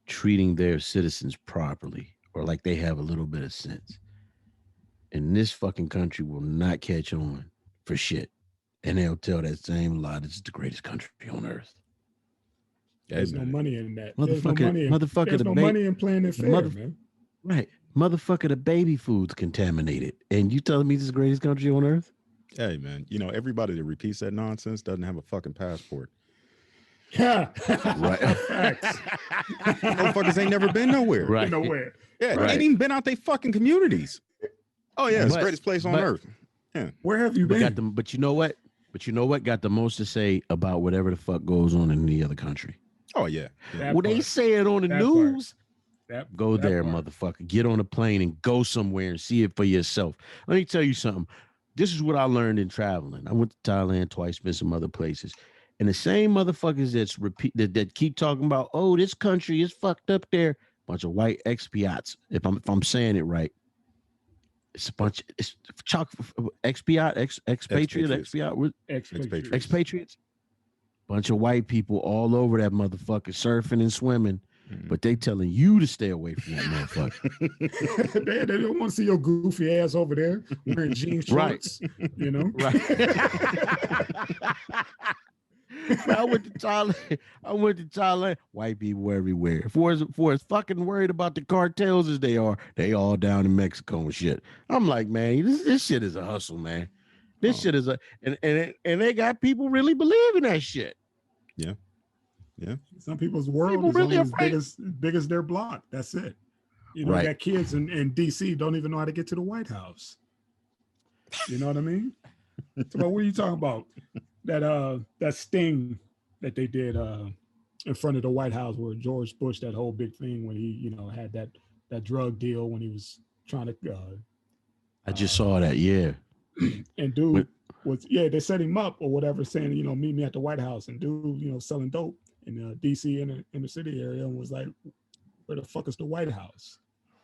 treating their citizens properly, or like they have a little bit of sense. And this fucking country will not catch on for shit. And they'll tell that same lie. This is the greatest country on earth. There's no money in that. Motherfucker, there's no money in playing it fair, man. Right. Motherfucker, the baby food's contaminated. And you telling me this is the greatest country on earth? Hey, man, everybody that repeats that nonsense doesn't have a fucking passport. Yeah. Right. Motherfuckers ain't never been nowhere. Right. Nowhere. Yeah, they ain't even been out their fucking communities. Oh, yeah, it's the greatest place on earth. Yeah. Where have you been? But you know what? Got the most to say about whatever the fuck goes on in the other country. Oh, yeah. Well, they say it on the news. Go there, motherfucker. Get on a plane and go somewhere and see it for yourself. Let me tell you something. This is what I learned in traveling. I went to Thailand twice, been some other places. And the same motherfuckers that keep talking about, oh, this country is fucked up there. bunch of white expiates. If I'm saying it right, it's a bunch. It's chalk expiate, expatriate, expiate, Expatriates. expatriates. Bunch of white people all over that motherfucker surfing and swimming, but they telling you to stay away from that motherfucker. They don't want to see your goofy ass over there wearing jean shorts. Right. You know. Right. I went to Thailand. White people everywhere. For as fucking worried about the cartels as they are, they all down in Mexico and shit. I'm like, man, this shit is a hustle, man. This shit is and they got people really believing that shit. Yeah. Some people's world people is really only as big as their block. That's it. You know, right. Got kids in DC don't even know how to get to the White House. You know what I mean? So what are you talking about? That sting that they did in front of the White House where George Bush, that whole big thing when he, had that drug deal when he was trying to I just saw that, yeah. And dude they set him up or whatever, saying, meet me at the White House, and dude, selling dope in DC in the city area, and was like, where the fuck is the White House?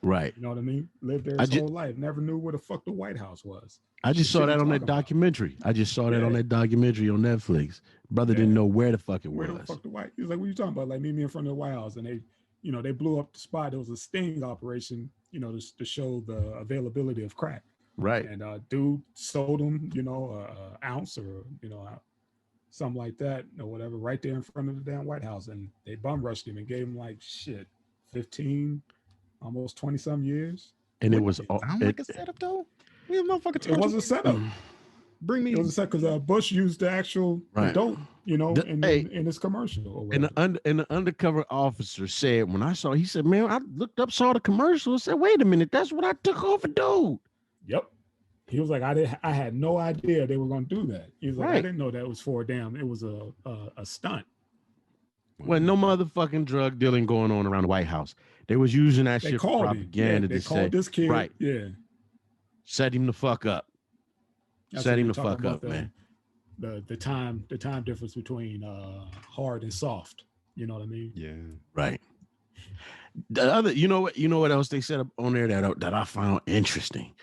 Right. You know what I mean? Lived there his whole life, never knew where the fuck the White House was. I just saw that on that documentary. I just saw that on that documentary on Netflix. Brother didn't know where the fuck it was. Where the fuck the White? He was like, what are you talking about? Like, meet me in front of the White House. And they, they blew up the spot. It was a sting operation, to show the availability of crack. Right. And dude sold him, an ounce or, something like that or whatever, right there in front of the damn White House. And they bum rushed him and gave him 15, almost 20 some years. And it was sound like a setup though. It was a setup. Bring me. It was a setup because Bush used the actual dope, in his commercial. And the undercover officer said, when I saw, he said, man, I looked up, saw the commercial, and said, wait a minute, that's what I took off a dude. Yep. He was like, I had no idea they were going to do that. He was like, I didn't know that was for it was a stunt. Well, no motherfucking drug dealing going on around the White House. They was using that shit for propaganda. They called this kid. Right. Yeah. Set him the fuck up. Set him the fuck up, man. The time difference between hard and soft. You know what I mean? Yeah. Right. The other, you know what else they said up on there that I found interesting?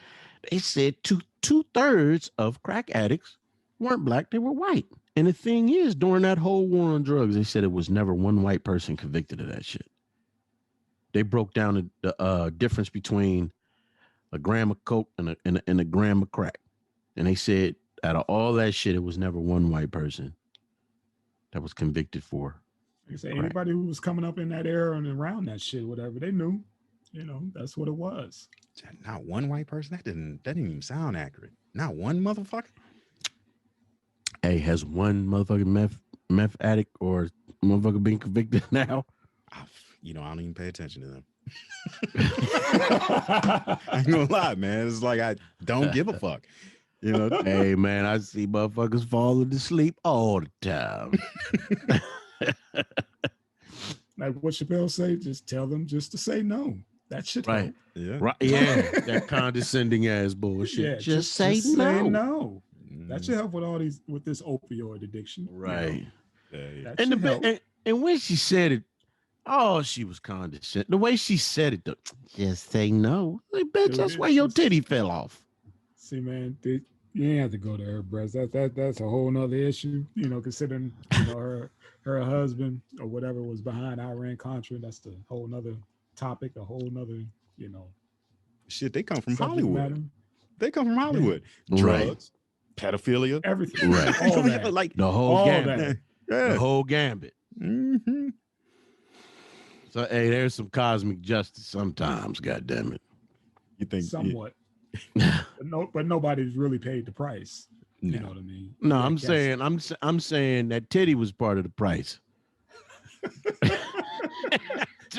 They said two-thirds of crack addicts weren't black, they were white. And the thing is, during that whole war on drugs, they said it was never one white person convicted of that shit. They broke down the difference between a gram of coke and a gram of crack. And they said out of all that shit, it was never one white person that was convicted for. Like I said, anybody who was coming up in that era and around that shit, whatever, they knew, that's what it was. Not one white person? That didn't even sound accurate. Not one motherfucker? Hey, has one motherfucking meth addict or motherfucker been convicted now? I don't even pay attention to them. I ain't gonna lie, man. It's like I don't give a fuck. Hey, man, I see motherfuckers falling to sleep all the time. Like what Chappelle say, just tell them just to say no. That shit right. help. Yeah. Right. Yeah. That condescending ass bullshit. Yeah, just say no. That should help with this opioid addiction. Right. And when she said it, she was condescending. The way she said it, though, just say no. Like, bitch, that's why your titty fell off. See, man, you ain't have to go to her breast. That's a whole nother issue. Considering her husband or whatever was behind Iran-Contra. That's the whole nother topic. A whole nother, shit. They come from Hollywood. Matter. They come from Hollywood. Yeah. Drugs, pedophilia, everything. Right. All that. Like the whole gambit. Yeah. The whole gambit. Mm-hmm. So, hey, there's some cosmic justice sometimes. God damn it. You think somewhat? but nobody's really paid the price. No. You know what I mean? No, I'm saying that titty was part of the price.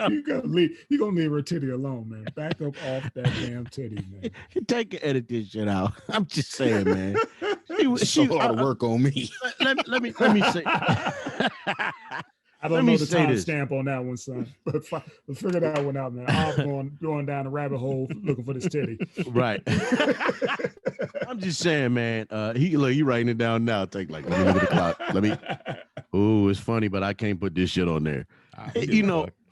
You gonna leave her titty alone, man. Back up off that damn titty, man. Take and edit this shit out. I'm just saying, man. She a lot of work on me. Let me say. I don't know the timestamp on that one, son. But figure that one out, man. I'm going down the rabbit hole looking for this titty. Right. I'm just saying, man. He writing it down now. Take let me look at the clock. Let me. Oh, it's funny, but I can't put this shit on there.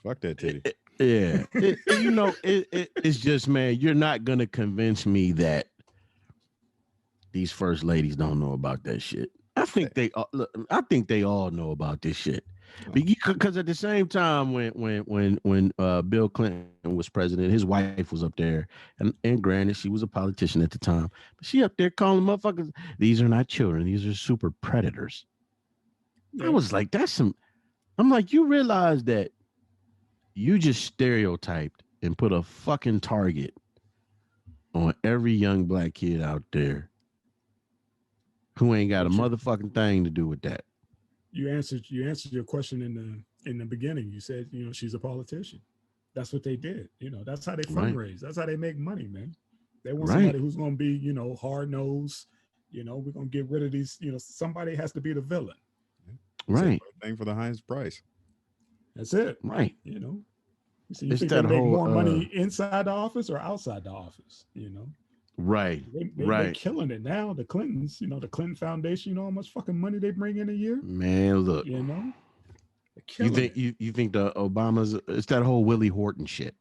Fuck that titty. Yeah, it's just, man, you're not gonna convince me that these first ladies don't know about that shit. I think look, I think they all know about this shit. Because at the same time, when Bill Clinton was president, his wife was up there, and granted, she was a politician at the time, but she up there calling motherfuckers, these are not children, these are super predators. I Yeah. was like, that's some. I'm like, you realize that you just stereotyped and put a fucking target on every young black kid out there who ain't got a But motherfucking thing to do with that. you answered your question in the beginning. You said, she's a politician. That's what they did. That's how they Right. fundraise. That's how they make money, man. They want Right. somebody who's going to be, hard nosed. We're going to get rid of these. Somebody has to be the villain. Right. Thing for the highest price. That's it. Right. So you It's think they that make whole more money inside the office or outside the office? right. They Right. killing it now. The Clintons, the Clinton Foundation. You know how much fucking money they bring in a year? Man, look. They're You killing think it. you think the Obamas, it's that whole Willie Horton shit.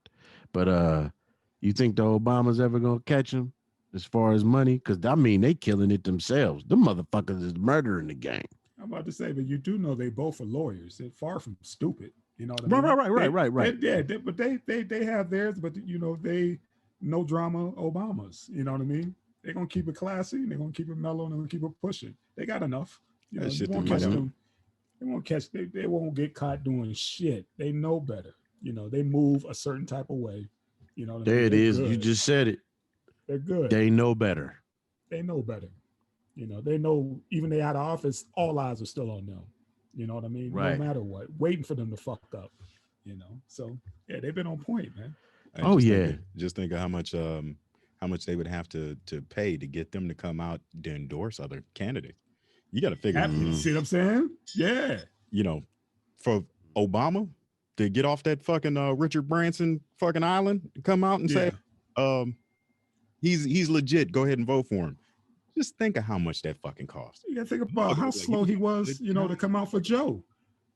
But you think the Obamas ever gonna catch him as far as money? Because I mean they killing it themselves. Them motherfuckers is murdering the game. I'm about to say, but you do know they both are lawyers. They're far from stupid. You know what I Right, mean? right, right, right, right, right. But they have theirs. But they no drama Obamas. You know what I mean? They're gonna keep it classy. They're gonna keep it mellow. And they're gonna keep it pushing. They got enough. That You shit they won't might catch have. them. They won't catch. They won't get caught doing shit. They know better. They move a certain type of way. You know what I There mean? it They're is. You good. just said it. They're good. They know better. They know better. They know even they out of office, all eyes are still on them. You know what I mean? No Right. matter what, waiting for them to fuck up. So yeah, they've been on point, man. I Oh just think yeah. just think of how much they would have to pay to get them to come out to endorse other candidates. You got to figure, See what I'm saying? Yeah. you know, for Obama to get off that fucking Richard Branson fucking island, come out and say, Yeah. he's legit. Go ahead and vote for him. Just think of how much that fucking cost. You gotta think about how slow he was, to come out for Joe.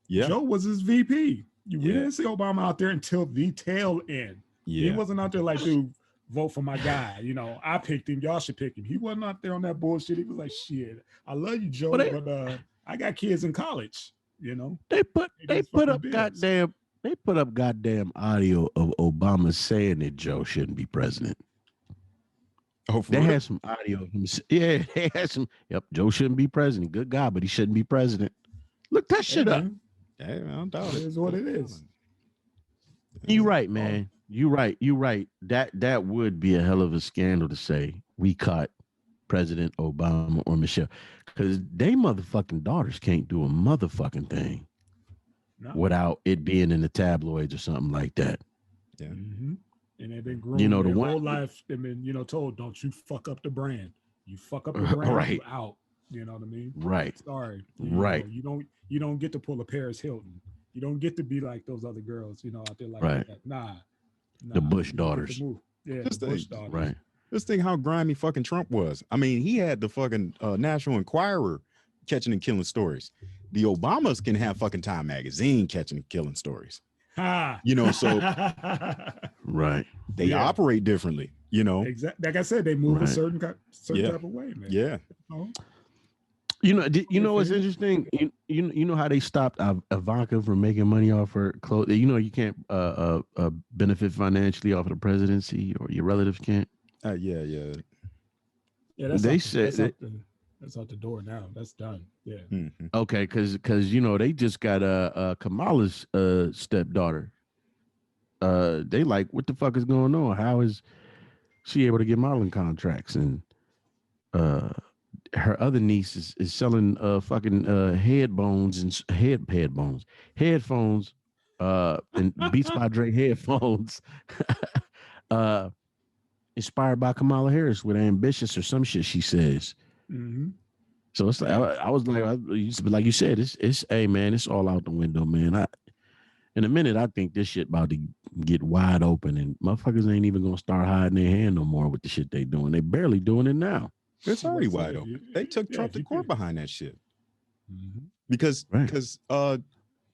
Yeah. Joe was his VP. We Yeah. didn't see Obama out there until the tail end. He Yeah. wasn't out there like, dude, vote for my guy. I picked him. Y'all should pick him. He wasn't out there on that bullshit. He was like, shit, I love you, Joe, Well, but I got kids in college. they put They fucking bills. they put up goddamn audio of Obama saying that Joe shouldn't be president. Oh, for They real? had some audio of him. Yeah, they had some. Yep, Joe shouldn't be president. Good God, but he shouldn't be president. Look that Hey, shit up. man, Hey, man, I don't doubt it it. is what it is. You right, man. You right. You right. That would be a hell of a scandal to say we caught President Obama or Michelle, because they motherfucking daughters can't do a motherfucking thing No. without it being in the tabloids or something like that. Yeah. Mm-hmm. And they've been groomed You know, the their one- whole life. They've been, told, don't you fuck up the brand. You fuck up the brand, Right. you out. You know what I mean? Right. Sorry. Right. You don't get to pull a Paris Hilton. You don't get to be like those other girls, out there like Right. that. Nah. The Bush You don't get daughters. to move. Yeah, Just the Bush think, daughters. Right. Just think how grimy fucking Trump was. I mean, he had the fucking National Enquirer catching and killing stories. The Obamas can have fucking Time Magazine catching and killing stories. Ha. So Right. they Yeah. operate differently. Exactly. Like I said, they move a Right. certain Yeah. type of way, man. Yeah. You know what's interesting? You know how they stopped Ivanka from making money off her clothes. You can't benefit financially off of the presidency, or your relatives can't. Yeah. Yeah, that's They out said that's out the door now. That's done. Yeah. Mm-hmm. okay, because they just got Kamala's stepdaughter. They like, what the fuck is going on? How is she able to get modeling contracts? And her other niece is selling fucking headphones, and Beats by Dre headphones, inspired by Kamala Harris with ambitious or some shit she says. Mm-hmm. So it's like I was like, like you said, it's hey man, it's all out the window, man. In a minute, I think this shit about to get wide open, and motherfuckers ain't even gonna start hiding their hand no more with the shit they doing. They barely doing it now. It's already What's wide that? open. They took Trump to court behind that shit. Mm-hmm. Because Right.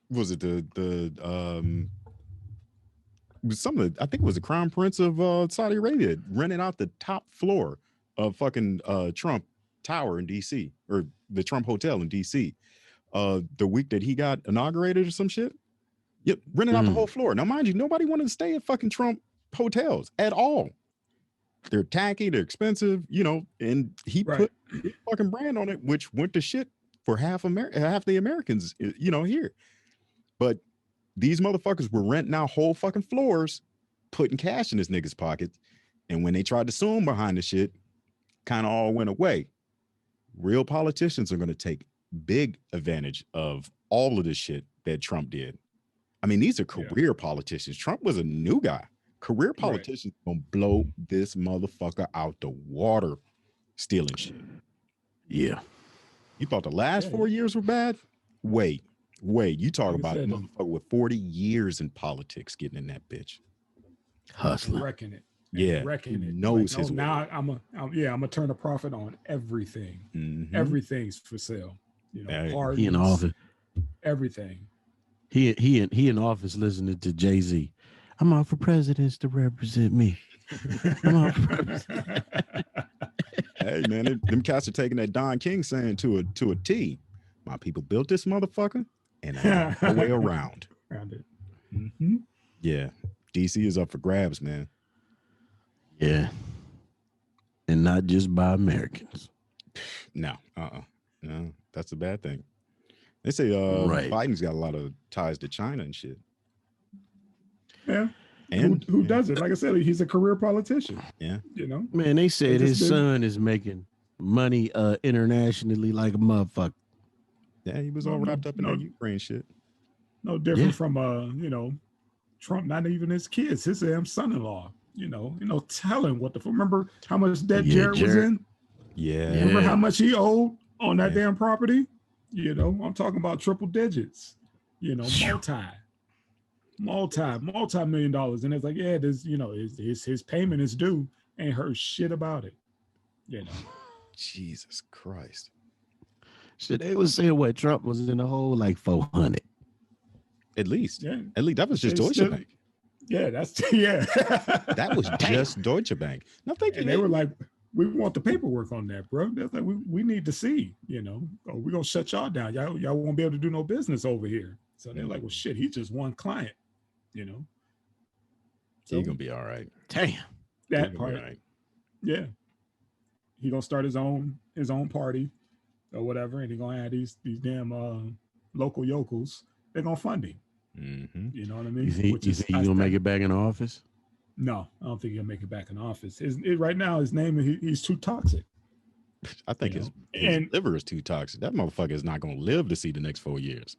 was it the I think it was the crown prince of Saudi Arabia rented out the top floor of fucking Trump Tower in DC, or the Trump Hotel in DC, the week that he got inaugurated or some shit. Yep, rented out the whole floor. Now, mind you, nobody wanted to stay at fucking Trump hotels at all. They're tacky, they're expensive, you know, and he put his fucking brand on it, which went to shit for half the Americans, you know, here. But these motherfuckers were renting out whole fucking floors, putting cash in this nigga's pockets. And when they tried to sue him behind the shit, kind of all went away. Real politicians are going to take big advantage of all of this shit that Trump did. I mean, these are career politicians. Trump was a new guy. Career politicians gonna blow this motherfucker out the water stealing shit. Yeah. You thought the last 4 years were bad? Wait. You talk about a motherfucker with 40 years in politics getting in that bitch. Hustling. Wrecking it. Yeah. Wrecking it. Knows his way. Now I'm gonna turn a profit on everything. Mm-hmm. Everything's for sale. You know, parties, he in office. Everything. He in office listening to Jay-Z. I'm out for presidents to represent me. I'm out for president. Hey man, them cats are taking that Don King saying to a T. My people built this motherfucker, and there's no way around it. Mm-hmm. Yeah, DC is up for grabs, man. Yeah, and not just by Americans. No, no, that's a bad thing. They say Biden's got a lot of ties to China and shit. Yeah. And who does it? Like I said, he's a career politician. Yeah. You know? Man, they said his son is making money internationally like a motherfucker. Yeah, he was all wrapped up in that Ukraine shit. No different from you know, Trump, not even his kids, his damn son-in-law, you know, telling what the remember how much debt Jared was in? Yeah. Remember how much he owed on that damn property? You know, I'm talking about triple digits, you know, multi-million dollars. And it's like, yeah, there's, you know, his payment is due. Ain't heard shit about it. You know. Jesus Christ. So they was saying what Trump was in the hole like 400. At least. Yeah. At least that was just Deutsche Bank. Yeah, that's that was just Deutsche Bank. Now thinking they were like, we want the paperwork on that, bro. That's like we need to see, you know, or we're gonna shut y'all down. Y'all won't be able to do no business over here. So they're like, well, shit, he's just one client, you know. So he's gonna be all right. Damn. That part. Right. Yeah. He gonna start his own party or whatever, and he gonna have these damn local yokels. They're gonna fund him. Mm-hmm. You know what I mean? You think he's gonna make it back in office? No, I don't think he'll make it back in office. Right now, his name he's too toxic. I think his liver is too toxic. That motherfucker is not gonna live to see the next 4 years.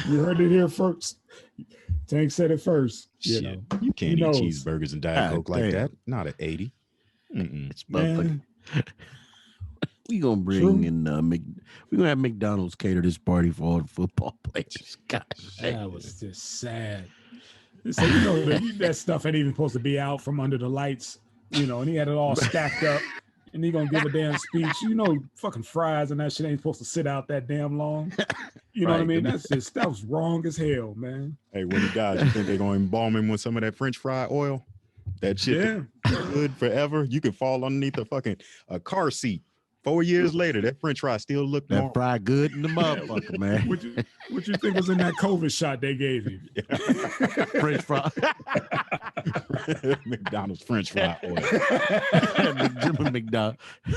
You heard it here first. Tang said it first. Shit. You know, you can't eat cheeseburgers and Diet Coke like that. Not at 80. It's we gonna bring in we gonna have McDonald's cater this party for all the football players. Gosh, that was just sad. So you know that stuff ain't even supposed to be out from under the lights, you know, and he had it all stacked up, and he gonna give a damn speech. You know, fucking fries and that shit ain't supposed to sit out that damn long. You know what I mean? That was wrong as hell, man. Hey, when he dies, you think they're gonna embalm him with some of that French fry oil? That shit good forever. You could fall underneath a car seat. 4 years later, that French fry still looked that fry good in the motherfucker, man. What you think was in that COVID shot they gave him? French fry. McDonald's French fry oil.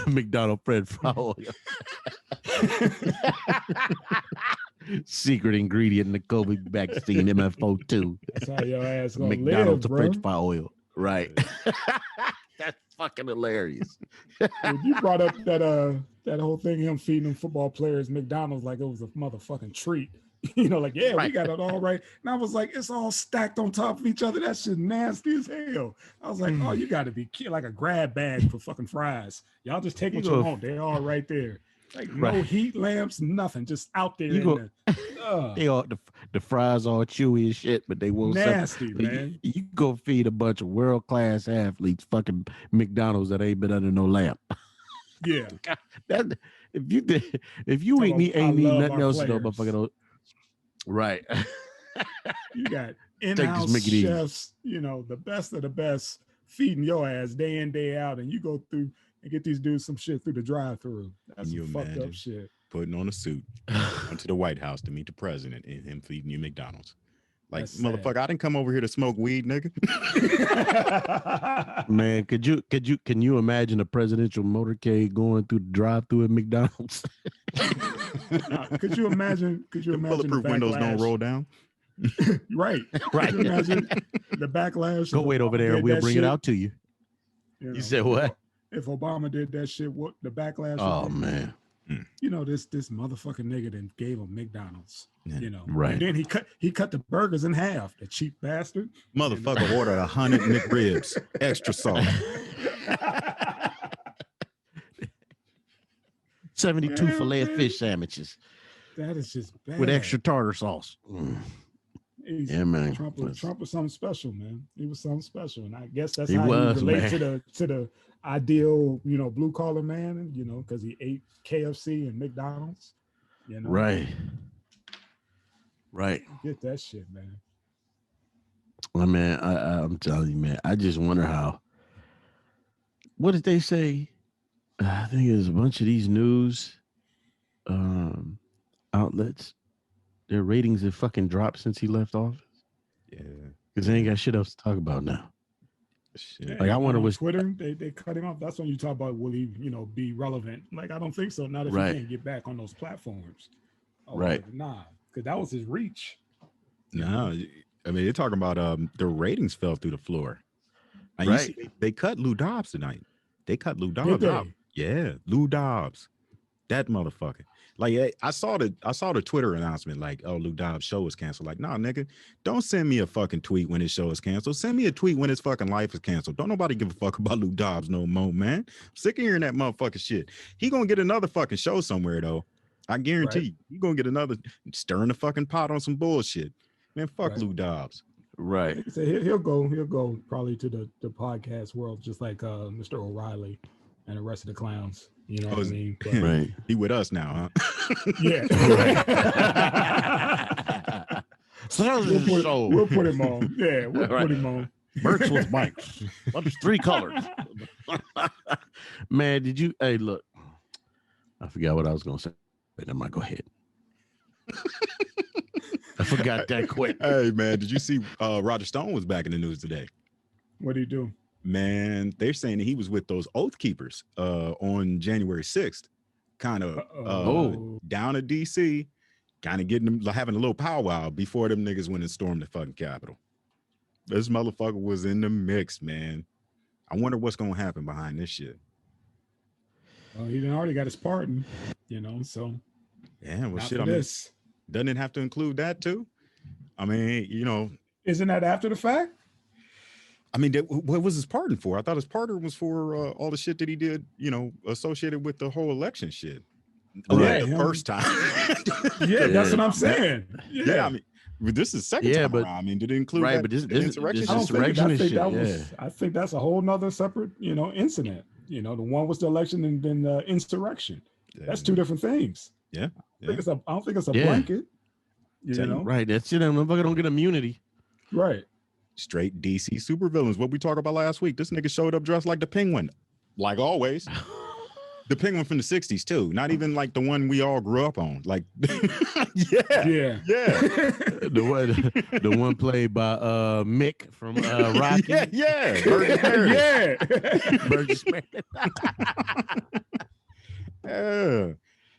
McDonald French fry oil. Secret ingredient in the COVID vaccine, MFO2. That's how your ass gonna McDonald's live, French fry oil. Right. That's fucking hilarious. When you brought up that whole thing, him feeding them football players McDonald's like it was a motherfucking treat. You know, like, yeah, we got it all right. And I was like, it's all stacked on top of each other. That shit nasty as hell. I was like, oh, you got to be like a grab bag for fucking fries. Y'all just take what you want. They're all right there. Like no heat lamps, nothing, just out there. They all the fries all chewy and shit, but they won't. Nasty, man. You go feed a bunch of world class athletes fucking McDonald's that ain't been under no lamp. Yeah, that if you ain't eat nothing else, no motherfucking right. You got Take this in-house Mickey D's. chefs, the best of the best, feeding your ass day in, day out, and you go through and get these dudes some shit through the drive-through. That's Can some you fucked up imagine shit. putting on a suit, going to the White House to meet the president, and him feeding you McDonald's? Like, That's sad. motherfucker, I didn't come over here to smoke weed, nigga. Man, can you imagine a presidential motorcade going through the drive-through at McDonald's? Could you imagine? Could you The imagine bulletproof the windows don't backlash? roll down. Right. Right. Could you imagine the backlash? Go if wait over Obama there and did we'll that bring shit? it out to you. You said what? If Obama did that shit, what the backlash? Oh would be? man. This motherfucking nigga then gave him McDonald's. Right. And then he cut the burgers in half. The cheap bastard. Motherfucker ordered 100 McRibs, extra sauce. 72 filet of fish sandwiches That is just bad. with extra tartar sauce. Yeah, man. Trump was something special, man. He was something special, and I guess that's He how was, he relates man. to the ideal, blue collar man. Because he ate KFC and McDonald's. Right. Get that shit, man. Well, man, I'm telling you, man. I just wonder how. What did they say? I think there's a bunch of these news outlets. Their ratings have fucking dropped since he left office. Yeah. Because they ain't got shit else to talk about now. Shit. Like, I wonder on what's Twitter. They cut him off. That's when you talk about will he, be relevant? Like, I don't think so. Not if Right. he can't get back on those platforms. Right. Nah, because that was his reach. No, I mean, they're talking about the ratings fell through the floor. And Right. you see, they cut Lou Dobbs tonight. They cut Lou Did Dobbs they? out. Yeah, Lou Dobbs. That motherfucker. Like, I saw the Twitter announcement, like, oh, Lou Dobbs' show is canceled. Like, nah, nigga, don't send me a fucking tweet when his show is canceled. Send me a tweet when his fucking life is canceled. Don't nobody give a fuck about Lou Dobbs no more, man. I'm sick of hearing that motherfucking shit. He gonna get another fucking show somewhere, though. I guarantee Right. you. He gonna get another stirring the fucking pot on some bullshit. Man, fuck Right. Lou Dobbs. right. Like I said, he'll go probably to the podcast world, just like Mr. O'Reilly and the rest of the clowns. You know what I mean? But, Right. He with us now, huh? yeah. So We'll put him on. Yeah, we'll Right. put him on. Birch with bikes. There's 3 colors. Man, did you? Hey, look. I forgot what I was gonna say. Never mind. Go ahead. I forgot that quick. Hey, man, did you see Roger Stone was back in the news today? What do you do? Man, they're saying that he was with those Oath Keepers on January 6th, kind of down at DC, kind of getting them, having a little powwow before them niggas went and stormed the fucking Capitol. This motherfucker was in the mix, man. I wonder what's going to happen behind this shit. Well, he done already got his pardon, so Yeah, well, not shit, for I mean, this. doesn't it have to include that too? I mean, Isn't that after the fact? I mean, what was his pardon for? I thought his pardon was for all the shit that he did, associated with the whole election shit. Right. The first time. Yeah, that's what I'm saying. Yeah, I mean, this is second time but- around. I mean, did it include Right, that, but this insurrection? this I don't is think it. insurrection I think that shit, was. I think that's a whole nother separate, incident. The one was the election and then the insurrection. That's two different things. Yeah. I don't think it's a Yeah. blanket. Tell you, Right. That's it. Motherfucker don't get immunity. Right. Straight DC supervillains. What we talked about last week. This nigga showed up dressed like the Penguin, like always. The Penguin from the 60s too. Not even like the one we all grew up on. Like, yeah. The one played by Mick from Rocky. Yeah. Burgess Meredith. Burgess Meredith. Yeah.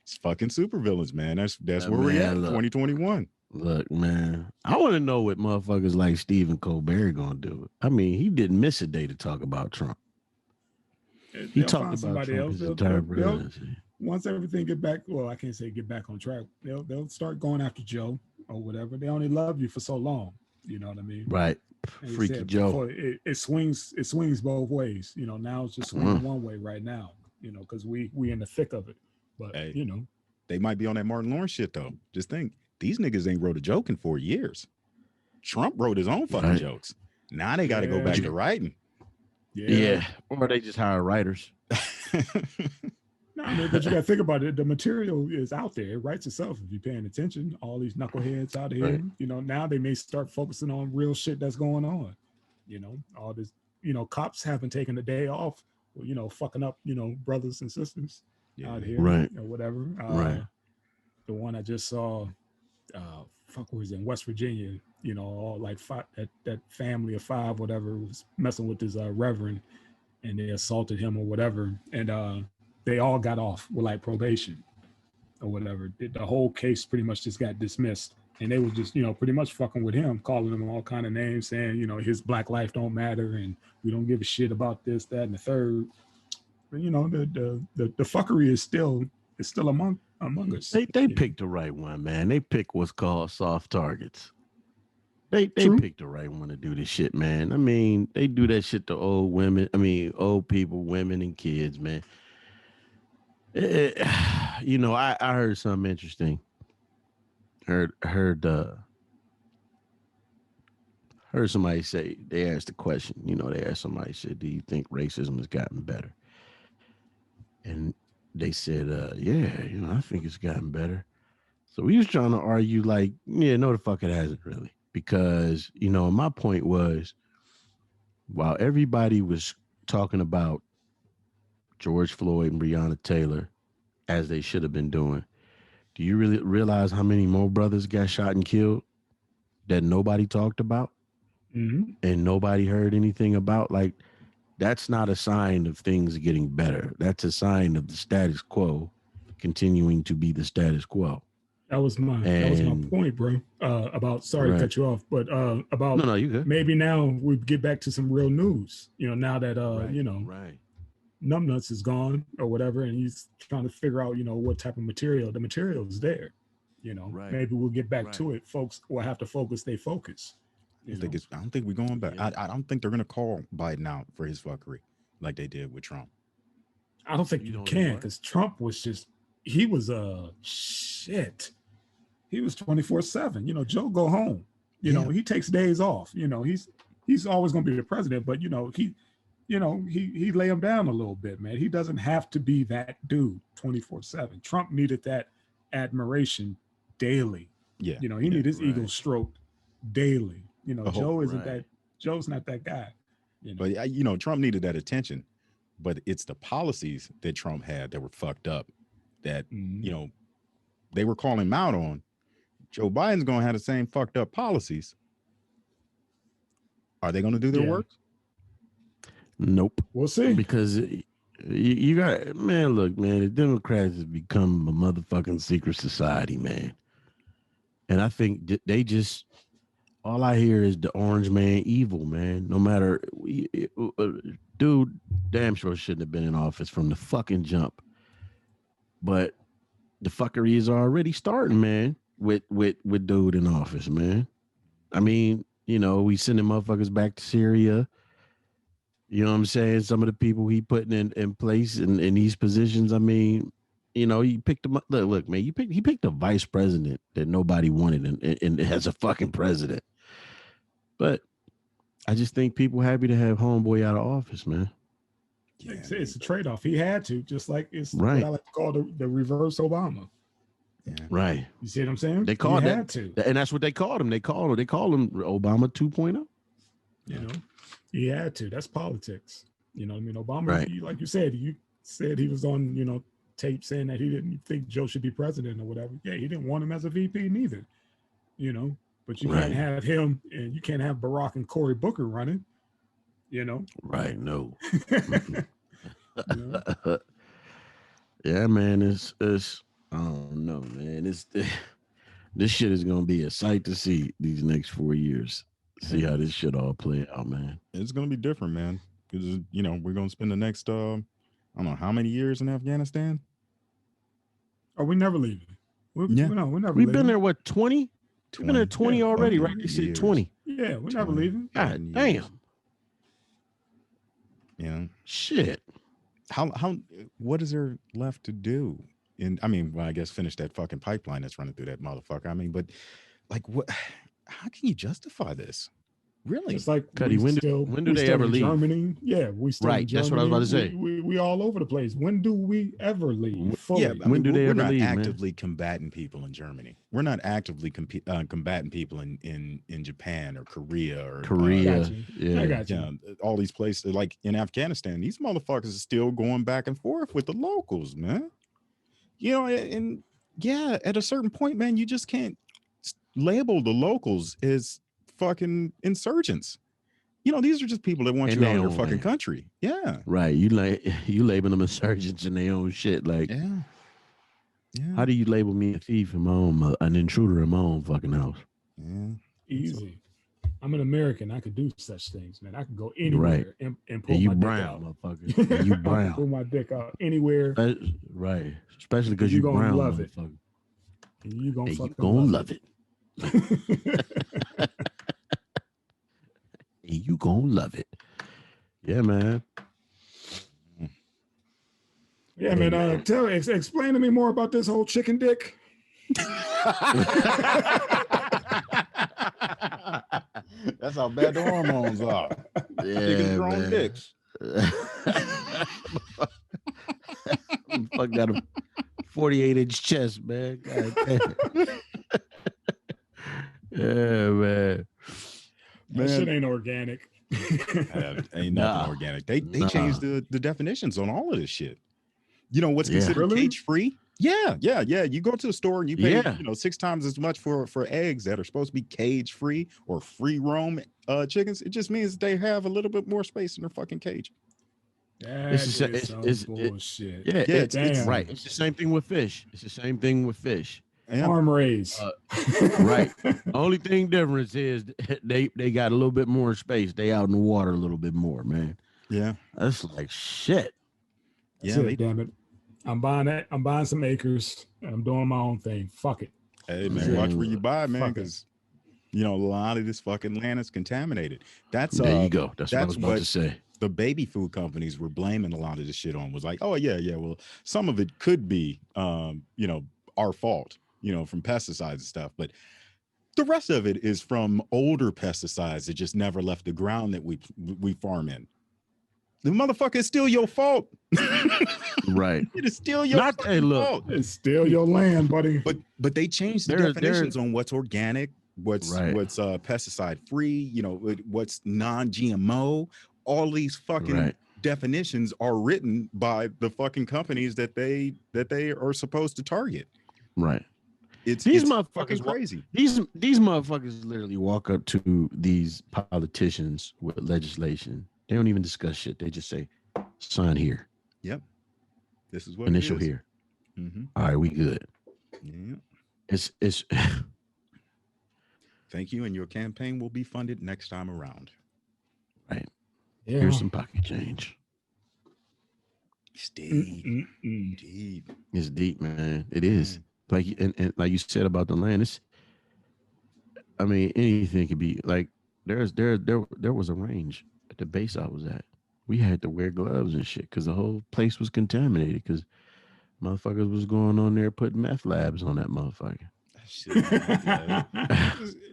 It's fucking supervillains, man. That's where we're man, at in look. 2021. Look, man, I want to know what motherfuckers like Stephen Colbert gonna do. I mean, he didn't miss a day to talk about Trump. He They'll talked find about somebody Trump else. his entire presidency. Once everything get back, well, I can't say get back on track. They'll start going after Joe or whatever. They only love you for so long. You know what I mean? Right. And he Freaky said Joe. before, it swings both ways. Now it's just swinging one way right now. Because we in the thick of it. But Hey. know, They might be on that Martin Lawrence shit though. Just think, these niggas ain't wrote a joke in 4 years. Trump wrote his own fucking Right. jokes. Now they got to go Yeah. back to writing. Yeah. Or they just hire writers. I mean, but you got to think about it. The material is out there. It writes itself if you're paying attention. All these knuckleheads out here, Right. now they may start focusing on real shit that's going on. All this, cops haven't taken a day off, fucking up, brothers and sisters out Yeah. here, Right. or whatever. Right. The one I just saw, fuck, was in West Virginia, all like five, that family of five, whatever, was messing with this reverend, and they assaulted him or whatever. And they all got off with like probation or whatever. The whole case pretty much just got dismissed. And they were just, pretty much fucking with him, calling him all kind of names, saying, his black life don't matter and we don't give a shit about this, that, and the third. But the fuckery is still among us. They picked the right one, man. They picked what's called soft targets. They True. picked the right one to do this shit, man. I mean, they do that shit to old women. I mean, old people, women, and kids, man. I heard something interesting. Heard somebody say, they asked the question. They asked somebody, said, "Do you think racism has gotten better?" And they said, "Yeah, I think it's gotten better." So we was trying to argue, like, yeah, no, the fuck it hasn't really, because my point was, while everybody was talking about George Floyd and Breonna Taylor as they should have been doing, do you really realize how many more brothers got shot and killed that nobody talked about Mm-hmm. and nobody heard anything about? Like, that's not a sign of things getting better. That's a sign of the status quo continuing to be the status quo. That was my And point, bro. About, sorry to right, cut you off, but no, about no, you good. maybe now we get back to some real news. Now that Right, right, numbnuts is gone or whatever, and he's trying to figure out, what type of material. The material is there. right, Maybe we'll get back right. to it. Folks will have to focus. They focus. I don't You think know, it's. I don't think we're going back. Yeah, I don't think they're gonna call Biden out for his fuckery like they did with Trump. I don't think you you don't think can what? because Trump was just he was shit. He was 24/7. Joe go home. Yeah, He takes days off. He's always going to be the president, but he lay him down a little bit, man. He doesn't have to be that dude 24/7. Trump needed that admiration daily. yeah, He yeah. needed his ego Right, stroked daily. Oh, Joe isn't that. right. Joe's not that guy. You know. but Trump needed that attention, but it's the policies that Trump had that were fucked up. That Mhm. you know they were calling him out on. Joe Biden's gonna have the same fucked up policies. Are they gonna do their Yeah, work? Nope. we'll see. Because you got, man. Look, man. The Democrats have become a motherfucking secret society, man. And I think they just, all I hear is the orange man evil, man. No matter, dude, damn sure shouldn't have been in office from the fucking jump. But the fuckery is already starting, man. With dude in office, man. I mean, we sending motherfuckers back to Syria. You know what I'm saying? Some of the people he putting in place in these positions. I mean, he picked him up. Look, man, he picked a vice president that nobody wanted and as a fucking president. But I just think people happy to have homeboy out of office, man. Yeah, It's a trade off. He had to, just like it's what I Right, like to call the reverse Obama. yeah. right. You see what I'm saying? They He called had to. and that's what they called him. They called him Obama 2.0. You Yeah. know, he had to. That's politics. I mean, Obama, Right. like you said he was on, tape saying that he didn't think Joe should be president or whatever. Yeah, he didn't want him as a VP neither. You know, but you can't Right. have him and you can't have Barack and Cory Booker running. You know, Right. No. you know. Yeah, man. It's I don't know, man. This shit is gonna be a sight to see these next 4 years. See how this shit all play out, man. It's gonna be different, man. Because we're gonna spend the next I don't know how many years in Afghanistan. Are we never leaving? Yeah, No, we're never We've been leaving. there, what, 20? We've been there 20 Yeah, already, right? They said years. 20. yeah, we're never 20 leaving. God years. damn. Shit. How what is there left to do? And I mean, well, I guess finish that fucking pipeline that's running through that motherfucker. I mean, but like what? How can you justify this? Really? It's like Cuddy, when do we they still ever in leave? Germany. Yeah, we still in Right, Germany. that's what I was about to say. We all over the place. When do we ever leave fully? Yeah, I When mean, do they we're ever not leave, man? actively combating people in Germany. We're not actively combating people in Japan or Korea or I got Korea, you. I yeah. got you. yeah, all these places like in Afghanistan. These motherfuckers are still going back and forth with the locals, man. You know, and yeah, at a certain point, man, you just can't label the locals as fucking insurgents. You know, these are just people that want In you out their of their own fucking land. country. Yeah, Right. You label them insurgents in their own shit. Like, yeah, yeah, how do you label me a thief in my own, an intruder in my own fucking house? yeah. Easy. I'm an American. I could do such things, man. I could go Right. anywhere and And pull you my dick brown, out. motherfucker. And you I can pull brown. my dick out anywhere, Right. Especially and because you you gonna brown, love it. motherfucker. And you gonna And you fucking gonna love love it. it. And you gonna love it. Yeah, man. Yeah, Hey, man. Explain to me more about this whole chicken dick. That's how bad the hormones are. Chickens Yeah, grown man. dicks. Fuck got a 48-inch chest, man. God damn. Yeah, man. That shit ain't organic. Ain't nothing Nah. organic. They Nah. changed the definitions on all of this shit. You know what's Yeah. considered Really? cage free? Yeah. You go to the store and you pay, Yeah. 6 times as much for eggs that are supposed to be cage free or free roam chickens. It just means they have a little bit more space in their fucking cage. That It's is the sa- some it's- bullshit. Yeah, Yeah, it's Damn. right. It's the same thing with fish. It's the same thing with fish. Yeah. Farm raised. Right. Only thing difference is they got a little bit more space. They out in the water a little bit more, man. Yeah. That's like shit. That's Yeah, it, damn it. I'm buying some acres and I'm doing my own thing. Fuck it. Hey man, Man, watch where you buy, man, fuck it. because a lot of this fucking land is contaminated. That's There you go. That's what I was about what to say. the baby food companies were blaming a lot of this shit on. Was like, oh yeah, well, some of it could be our fault, from pesticides and stuff, but the rest of it is from older pesticides that just never left the ground that we farm in. The motherfucker is still your fault. Right. It is still your fucking fault. It's still your land, buddy. But they changed the definitions on what's organic, what's pesticide free, what's non-GMO. All these fucking definitions are written by the fucking companies that they are supposed to target. Right. It's motherfuckers fucking crazy. These motherfuckers literally walk up to these politicians with legislation. They don't even discuss shit. They just say, sign here. Yep. This is what initial it is. here. Mm-hmm. All right, we good. Yeah. It's Thank you, and your campaign will be funded next time around. Right. Yeah. Here's some pocket change. It's deep. Deep. It's deep, man. It is. Like and like you said about the land, anything could be like there was a range at the base I was at. We had to wear gloves and shit because the whole place was contaminated because motherfuckers was going on there putting meth labs on that motherfucker. Shit,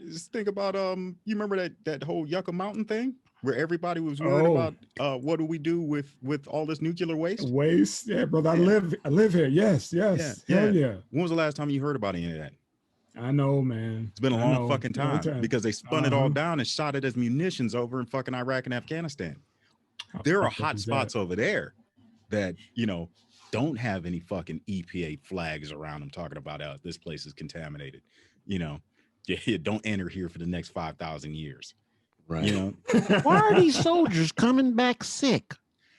just think about you remember that whole Yucca Mountain thing where everybody was worried about what do we do with all this nuclear waste? Yeah, brother. I live here. Yes. Hell yeah. When was the last time you heard about any of that? I know, man. It's been a long fucking time because they spun it all down and shot it as munitions over in fucking Iraq and Afghanistan. There are hot spots over there that don't have any fucking EPA flags around them talking about this place is contaminated. Don't enter here for the next 5,000 years. Right. Why are these soldiers coming back sick?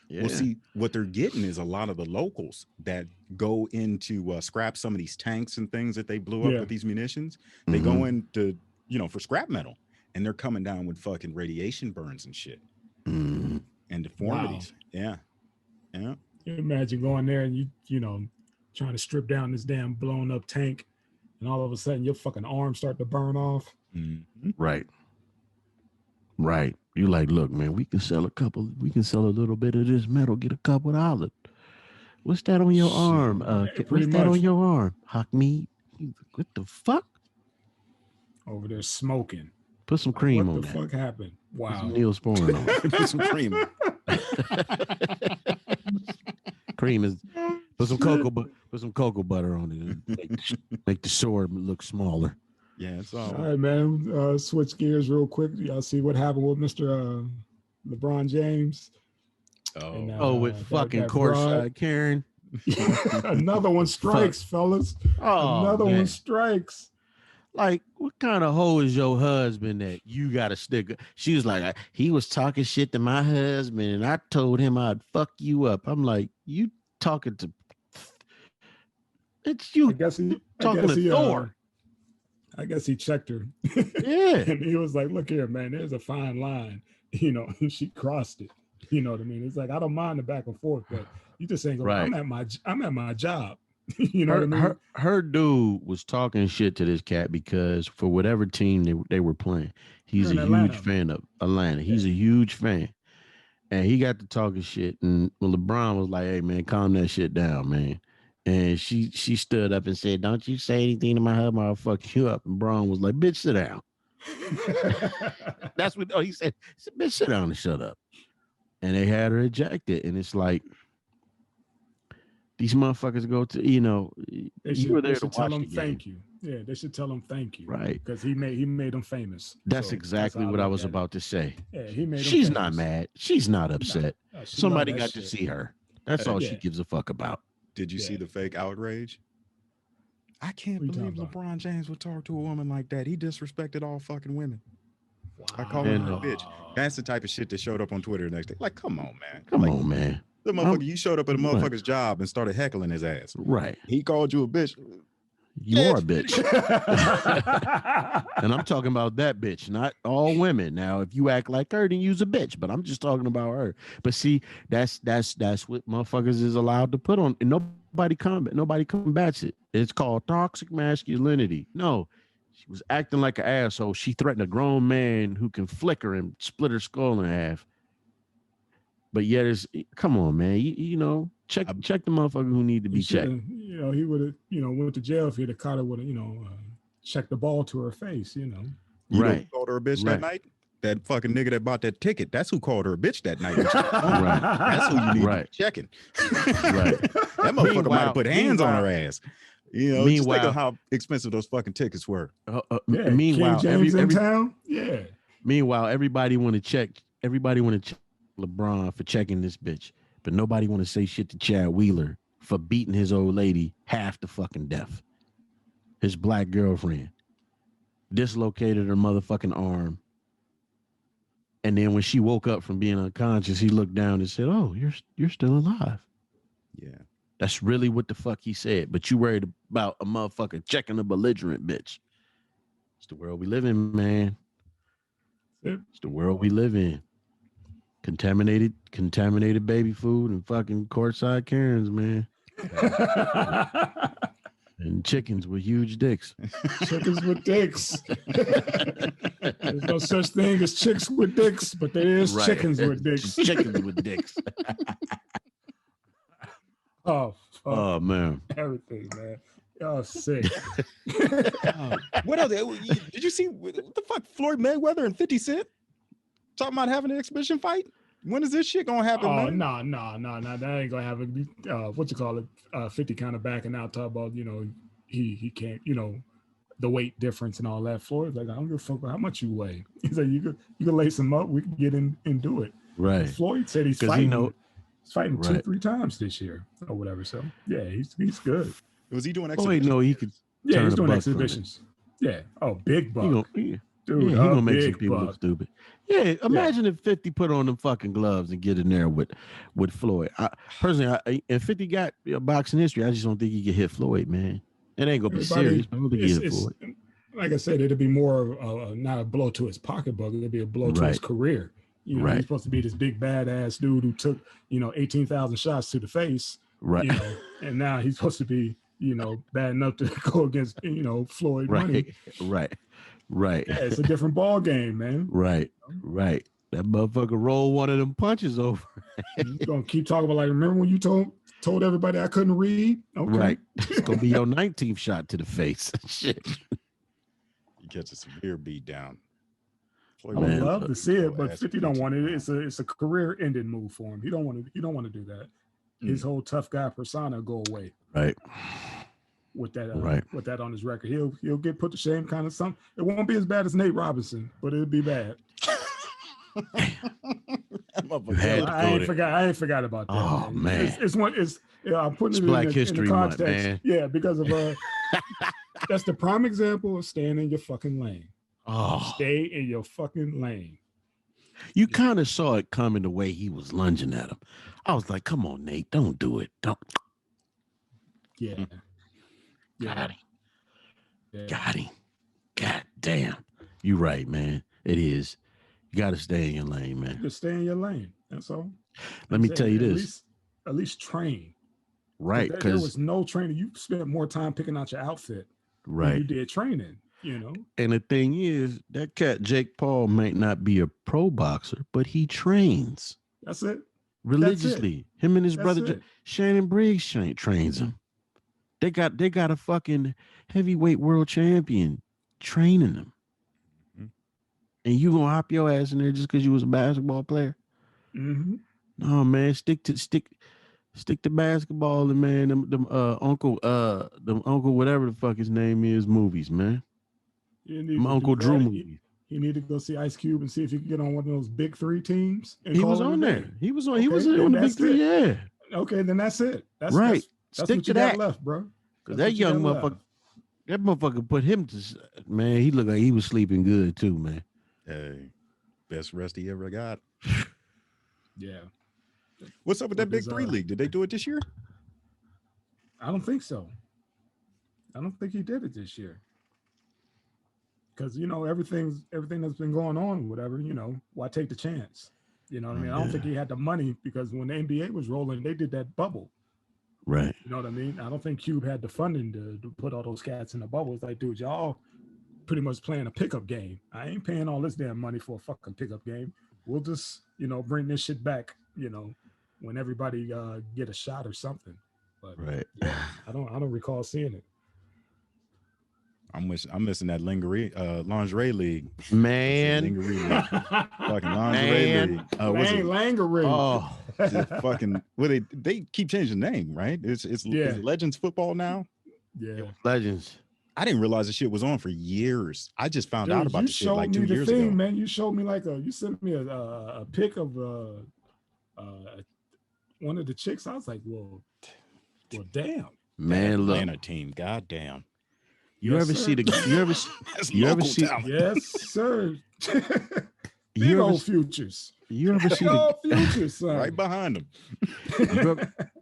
Yeah. Well, see, what they're getting is a lot of the locals that go into scrap some of these tanks and things that they blew up with these munitions. They go into, for scrap metal, and they're coming down with fucking radiation burns and shit and deformities. Wow. Yeah. You imagine going there and you trying to strip down this damn blown up tank, and all of a sudden your fucking arms start to burn off. Mm-hmm. Right. You like, look, man, we can sell a little bit of this metal, get a couple dollars. What's that on your arm? What's that on your arm? Hock meat? What the fuck? Over there smoking. Put some cream on that. What the fuck happened? Put some Wow. Neosporin on it. Put some cream in. Cream is Oh, shit. put some cocoa butter on it and make the sword look smaller. Yeah, it's All right, man. Switch gears real quick. Y'all see what happened with Mr. LeBron James? And, Oh, with fucking that broad. courtside Karen. Another one strikes, fellas. Oh, Another man. one strikes. Like, what kind of hoe is your husband that you got to stick? She was like, he was talking shit to my husband, and I told him I'd fuck you up. I'm like, you talking to? It's you talking to Thor. I guess he checked her. Yeah. And he was like, look here, man, there's a fine line. You know, she crossed it. You know what I mean? It's like, I don't mind the back and forth, but you just ain't going, Right. I'm at my job. You know what I mean? Her dude was talking shit to this cat because for whatever team they were playing, he's a huge fan of Atlanta. He's a huge fan. And he got to talking shit. And LeBron was like, hey, man, calm that shit down, man. And she stood up and said, don't you say anything to my husband, I'll fuck you up. And Braun was like, bitch, sit down. That's what he said. He said, bitch, sit down and shut up. And they had her ejected. And it's like, these motherfuckers go to, you know, you were there to tell watch them the game. Thank you. Yeah, they should tell him thank you. Right. Because he made them famous. That's exactly what I was about to say. Yeah, he made She's them not mad. She's not upset. No, somebody got to see her. That's all she gives a fuck about. Did you see the fake outrage? I can't believe LeBron James would talk to a woman like that. He disrespected all fucking women. Wow. I call him a bitch. That's the type of shit that showed up on Twitter the next day. Like, come on, man. Come on, man. The motherfucker, you showed up at a motherfucker's job and started heckling his ass. Right. He called you a bitch. You are a bitch. And I'm talking about that bitch, not all women. Now, if you act like her, then you's a bitch. But I'm just talking about her. But see, that's what motherfuckers is allowed to put on. And nobody combats it. It's called toxic masculinity. No, she was acting like an asshole. She threatened a grown man who can flick her and split her skull in half. But yet, come on, man. You know, check the motherfucker who need to be checked. You know, he would have, went to jail if he'd have caught her with, checked the ball to her face. You know, you know who called her a bitch that night? That fucking nigga that bought that ticket. That's who called her a bitch that night. Right. That's who you need to be checking. Right. That motherfucker might have put hands on her ass. You know, just think of how expensive those fucking tickets were. Meanwhile, James in town. Yeah. Meanwhile, everybody want to check LeBron for checking this bitch, but nobody want to say shit to Chad Wheeler for beating his old lady half to fucking death. His black girlfriend dislocated her motherfucking arm, and then when she woke up from being unconscious, he looked down and said, "Oh, you're still alive." Yeah, that's really what the fuck he said. But you worried about a motherfucker checking a belligerent bitch. It's the world we live in, man. It's the world we live in. Contaminated baby food and fucking courtside Karens, man. And chickens with huge dicks. Chickens with dicks. There's no such thing as chicks with dicks, but there is chickens with dicks. Chickens with dicks. Oh, fuck. Oh, man. Everything, man. Y'all sick. What else? Did you see what the fuck? Floyd Mayweather and 50 Cent talking about having an exhibition fight? When is this shit gonna happen, man? No. That ain't gonna happen. What you call it? 50 kind of backing out, talk about, he can't, the weight difference and all that. Floyd's like, I don't give a fuck about how much you weigh. He's like, you could lace him up, we can get in and do it. Right. And Floyd said he's fighting. He's fighting 2-3 times this year or whatever. So yeah, he's good. Was he doing exhibitions? Wait, no, he could. Yeah, he's doing exhibitions. Yeah. Oh, big buck. Dude, he gonna make some people look stupid. Yeah, imagine if 50 put on them fucking gloves and get in there with Floyd. Personally, if 50 got boxing history, I just don't think he could hit Floyd, man. It ain't gonna be serious. I don't think he hit Floyd. Like I said, it'd be more not a blow to his pocketbook. It'd be a blow to his career. He's supposed to be this big badass dude who took 18,000 shots to the face. Right. And now he's supposed to be bad enough to go against Floyd money. Right. Yeah, it's a different ball game, man. Right. That motherfucker roll one of them punches over. You're gonna keep talking about, like, remember when you told everybody I couldn't read? Okay. Right. It's gonna be your 19th shot to the face. Shit. You catch a severe beat down. I would love to see it, but 50 don't want it. It's a career-ending move for him. He don't want to. He don't want to do that. His whole tough guy persona go away. Right. With that on his record, he'll get put to shame. Kind of something. It won't be as bad as Nate Robinson, but it'll be bad. I ain't forgot about that. Oh man, it's I'm putting it Black in History the context. Month, man. Yeah, because of that's the prime example of staying in your fucking lane. Oh, stay in your fucking lane. You kind of saw it coming the way he was lunging at him. I was like, "Come on, Nate, don't do it. Don't." Yeah. Got him. Yeah. Got him. God damn. You right, man. It is. You got to stay in your lane, man. Just stay in your lane. That's all. Let me tell you this. At least train. Right. There was no training. You spent more time picking out your outfit than you did training, you know? And the thing is, that cat Jake Paul might not be a pro boxer, but he trains. That's it. Religiously. That's it. Him and his brother Shannon Briggs trains him. They got a fucking heavyweight world champion training them. Mm-hmm. And you gonna hop your ass in there just because you was a basketball player? Mm-hmm. No, man, stick to basketball and man, them uncle whatever the fuck his name is movies, man. Uncle Drew movies. He need to go see Ice Cube and see if he can get on one of those big three teams. He was on there. He was on the big three. Yeah. Okay, then that's it. That's right. That's stick what to you that got left, bro. Because that young motherfucker, that motherfucker put him to, man, he looked like he was sleeping good too, man. Hey, best rest he ever got. Yeah. What's up with that Big Three League? Did they do it this year? I don't think so. I don't think he did it this year. Because, you know, everything that's been going on, whatever, you know, why take the chance? You know what I mean? I don't think he had the money because when the NBA was rolling, they did that bubble. Right. You know what I mean? I don't think Cube had the funding to put all those cats in the bubble. It's like, dude, y'all pretty much playing a pickup game. I ain't paying all this damn money for a fucking pickup game. We'll just, you know, bring this shit back, you know, when everybody get a shot or something. But yeah, I don't recall seeing it. I'm missing that lingerie league. Man. Lingerie league. Fucking lingerie league. Lingerie. Oh, fucking they keep changing the name, right? It's Legends football now. Yeah. Legends. I didn't realize the shit was on for years. I just found out about the shit like 2 years ago. Man, you showed me you sent me a pic of one of the chicks. I was like, well, damn. Man, look. Atlanta team, goddamn. You ever see? Yes, sir. Big old futures. You ever see futures, son. Right behind them.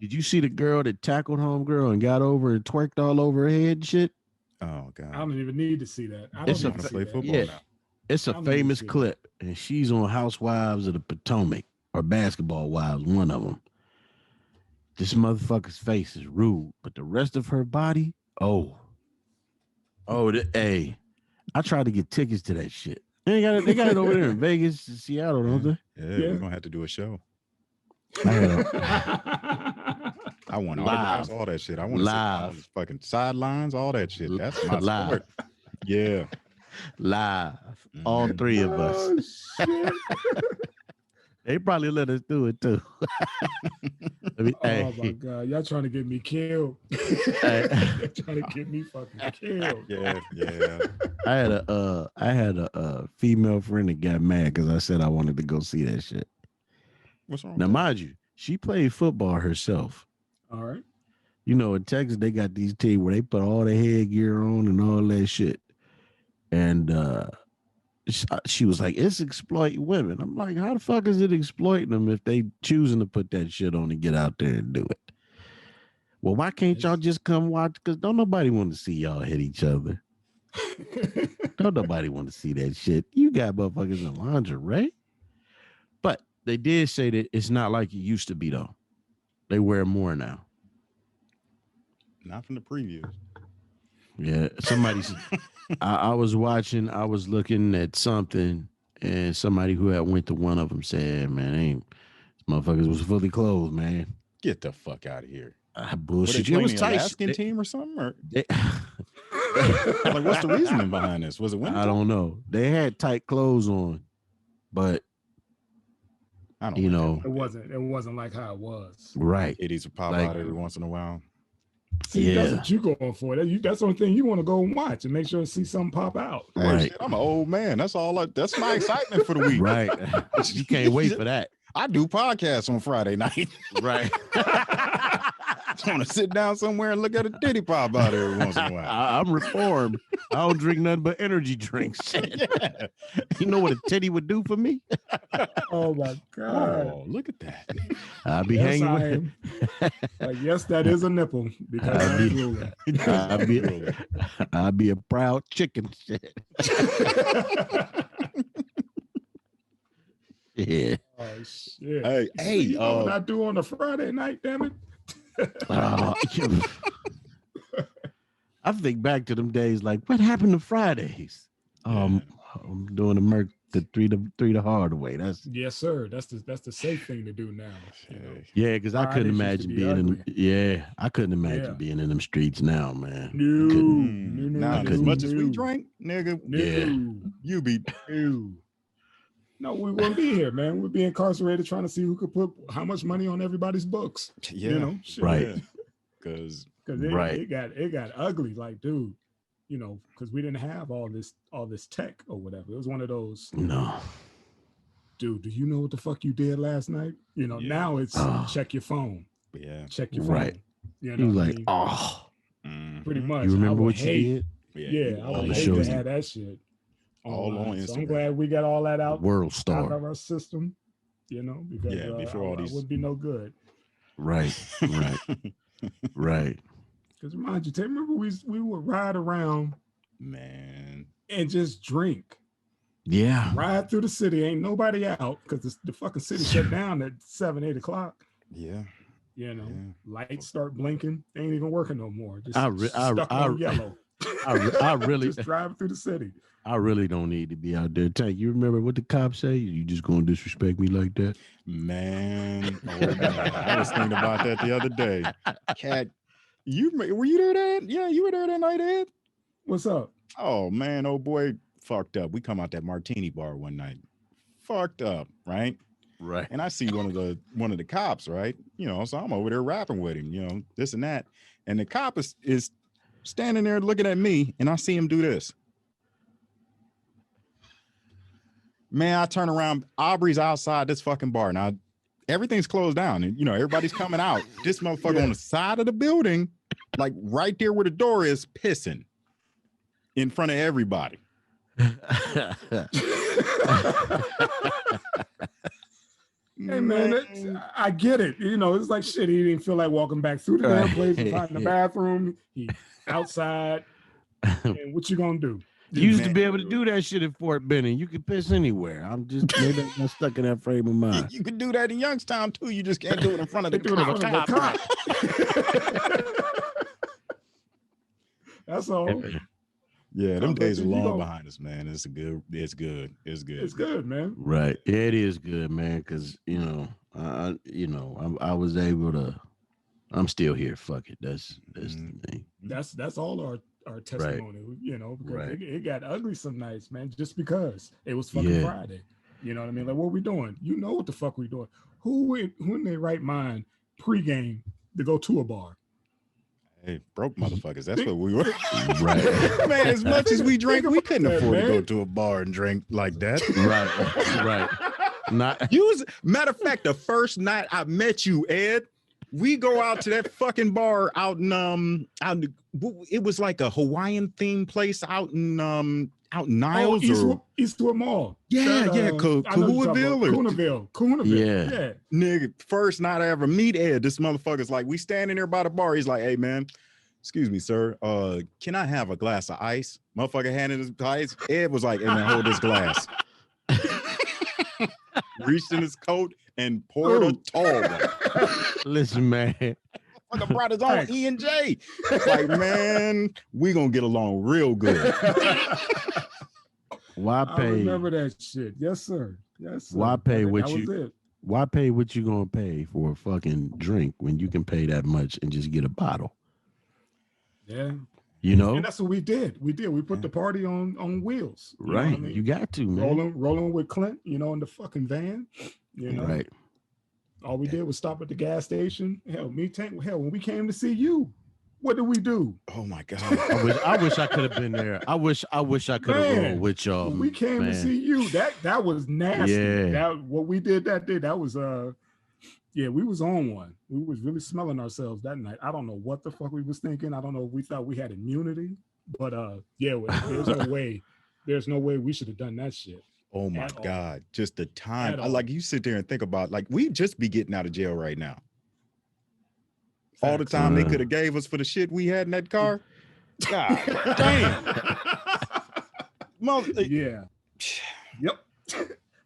Did you see the girl that tackled homegirl and got over and twerked all over her head and shit? Oh God. I don't even need to see that. I don't want to play football now. It's a famous clip, and she's on Housewives of the Potomac or Basketball Wives, one of them. This motherfucker's face is rude, but the rest of her body, hey, I tried to get tickets to that shit. They got it over there in Vegas, Seattle, don't they? Yeah, we're gonna have to do a show. I want live, all that shit. I want live, see fucking sidelines, all that shit. That's my sport. Yeah, live, all three of us. They probably let us do it too. My God, y'all trying to get me killed. Y'all trying to get me fucking killed. Yeah. I had a female friend that got mad because I said I wanted to go see that shit. What's wrong? Now, mind you, she played football herself. All right. You know, in Texas, they got these teams where they put all the headgear on and all that shit. And she was like, it's exploiting women. I'm like, how the fuck is it exploiting them if they choosing to put that shit on and get out there and do it? Well, why can't y'all just come watch? Because don't nobody want to see y'all hit each other. Don't nobody want to see that shit. You got motherfuckers in lingerie. But they did say that it's not like it used to be, though. They wear more now. Not from the previews. Yeah, somebody said, I was looking at something, and somebody who had went to one of them said, man, motherfuckers was fully clothed, man. Get the fuck out of here. Bullshit. It was tight. Alaskan team or something? Or? Like, what's the reasoning behind this? Was it winter? I don't know. They had tight clothes on, but I don't you like know, that. It wasn't like how it was. right? Titties would pop Like, out every once in a while. See, that's yeah, what you going for. That's the only thing you want to go and watch and make sure to see something pop out. Hey, right, shit, I'm an old man. That's all. That's my excitement for the week. right. You can't wait for that, I do podcasts on Friday night. right? I want to sit down somewhere and look at a titty pop out every once in a while. I'm reformed. I don't drink nothing but energy drinks. Yeah. You know what a titty would do for me? Oh my God. Oh, look at that. I'll be Yes, hanging I with. am. Like, yes, that is a nipple because I'll I'm be- drooling. I'll be a proud chicken. Yeah. Oh shit. Hey, See, you know what I do on a Friday night, damn it? Uh, I think back to them days like, what happened to Fridays? I'm doing the three to hard way. That's Yes, sir. That's the safe thing to do now. You know? yeah, because I couldn't Fridays used to imagine be being in ugly. I couldn't imagine Yeah. being in them streets now, man. No, couldn't. Now, as much as we drank, nigga, Yeah. you be No, we wouldn't be here, man. We'd be incarcerated trying to see who could put how much money on everybody's books. yeah, You know, shit. Right. because Because Right. it got ugly. Like, dude, you know, because we didn't have all this tech or whatever. It was one of those. No. Dude, do you know what the fuck you did last night? You know, Yeah. now it's Oh. check your phone. yeah, Check your phone. Right. You He know was what I like, mean? oh, Pretty much. you I remember would what you did? Yeah, I would I'ma hate show to you. have that shit All on online. So I'm Instagram. glad we got all that out World of star. our system, you know, because Yeah, before all these- I would be no good. Right. Right. Right. Because remind you, remember we would ride around Man, and just drink. Yeah. Ride through the city, ain't nobody out because the fucking city shut down at 7, 8 o'clock. yeah, You know, Yeah. lights start blinking, they ain't even working no more. Just I re- I- stuck I- on yellow. I really just driving through the city. I really don't need to be out there. Tank, you remember what the cops say? You just gonna disrespect me like that? man. Oh, man. I was thinking about that the other day. Cat, were you there that? Yeah, you were there that night, Ed. What's up? Oh man, oh boy, fucked up. We come out that martini bar one night, fucked up, right? Right. And I see one of the cops, right? You know, so I'm over there rapping with him, you know, this and that. And the cop is standing there looking at me, and I see him do this. Man, I turn around, Aubrey's outside this fucking bar. Now, everything's closed down, and you know, everybody's coming out. This motherfucker on the side of the building, like right there where the door is, pissing in front of everybody. Hey man, I get it. You know, it's like shit. He didn't feel like walking back through the damn place and finding the bathroom. He outside. And what you gonna do? You used to be able to do that shit at Fort Benning. You could piss anywhere. I'm just maybe I'm not stuck in that frame of mind. You can do that in Youngstown too. You just can't do it in front of the Do it in front of cop. the cop. That's all. Yeah, them But days are you long know- behind us, man. It's good. It's good. It's good, man. Right. It is good, man, because you know, I was able to. I'm still here. Fuck it. That's the thing. That's all our testimony, you know, because it got ugly some nights, man, just because it was fucking Friday. You know what I mean? Like, what we doing? You know what the fuck we doing? Who in their right mind pregame to go to a bar? Hey, broke motherfuckers. That's what we were. Right. Man, as much as we drank, we couldn't that, afford to man. go to a bar and drink like that. Right. Right. Not. Matter of fact, the first night I met you, Ed, we go out to that fucking bar out in it was like a Hawaiian themed place out in Niles Eastwood Mall. Yeah, Coonaville. Yeah. Nigga, first night I ever meet Ed, this motherfucker's like, we standing there by the bar. He's like, hey man, excuse me, sir. Can I have a glass of ice? Motherfucker handed his ice. Ed was like, hey man, hold this glass. Reached in his coat and poured a tall one. Listen, man. Motherfucker brought his own E&J. Like, man, we gonna get along real good. Why I pay? remember that shit. Yes, sir. Yes, sir. Why pay That what was you? it. Why pay what you gonna pay for a fucking drink when you can pay that much and just get a bottle? Yeah. You And know, that's what we did. We put the party on wheels. You know what I right? You mean? got to, man. Rolling with Clint, in the fucking van. You know, Right. all we did was stop at the gas station. Hell, Tank. Hell, when we came to see you, what did we do? Oh my God. I wish I could have been there. I wish I could have rolled Man, with y'all, when we came to man. see you, that was nasty. Yeah. That what we did that day, that was yeah, we was on one. We was really smelling ourselves that night. I don't know what the fuck we was thinking. I don't know if we thought we had immunity, but yeah, there's no way we should have done that shit. Oh my At all. God. Just the time. At I all. like you sit there and think about like we just be getting out of jail right now. All the Facts. time they could have gave us for the shit we had in that car. God damn. Yeah. Yep.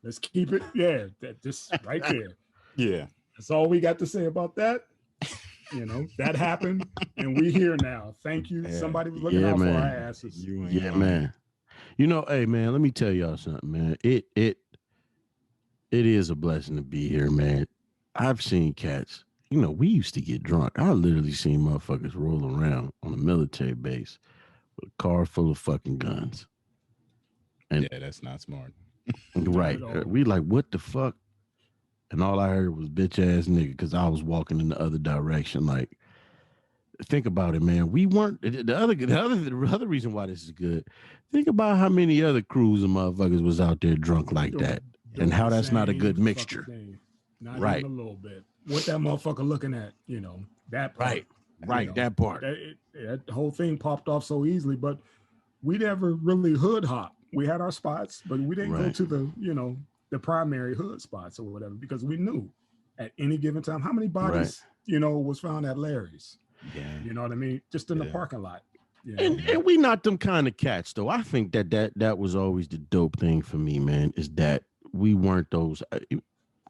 Let's keep it. Yeah, that just right there. Yeah. That's all we got to say about that. That happened, and we here now. Thank you. Yeah. Somebody was looking Yeah, out for our man. asses. You ain't Yeah, lying. man. Hey, man. Let me tell y'all something, man. It is a blessing to be here, man. I've seen cats. We used to get drunk. I literally seen motherfuckers roll around on a military base with a car full of fucking guns. And Yeah, that's not smart. right, at all. we like, what the fuck? And all I heard was bitch ass nigga because I was walking in the other direction. Like, think about it, man. We weren't the other reason why this is good. Think about how many other crews and motherfuckers was out there drunk like that, and how the that's not a same good fucking mixture. thing. Not Right. even a little bit. What that motherfucker looking at, that part. Right, that part. That whole thing popped off so easily, but we never really hood hop. We had our spots, but we didn't go Right. to the primary hood spots or whatever because we knew at any given time how many bodies, was found at Larry's. Yeah. You know what I mean? Just in the Yeah. parking lot. And we not them kind of cats though. I think that was always the dope thing for me, man, is that we weren't those.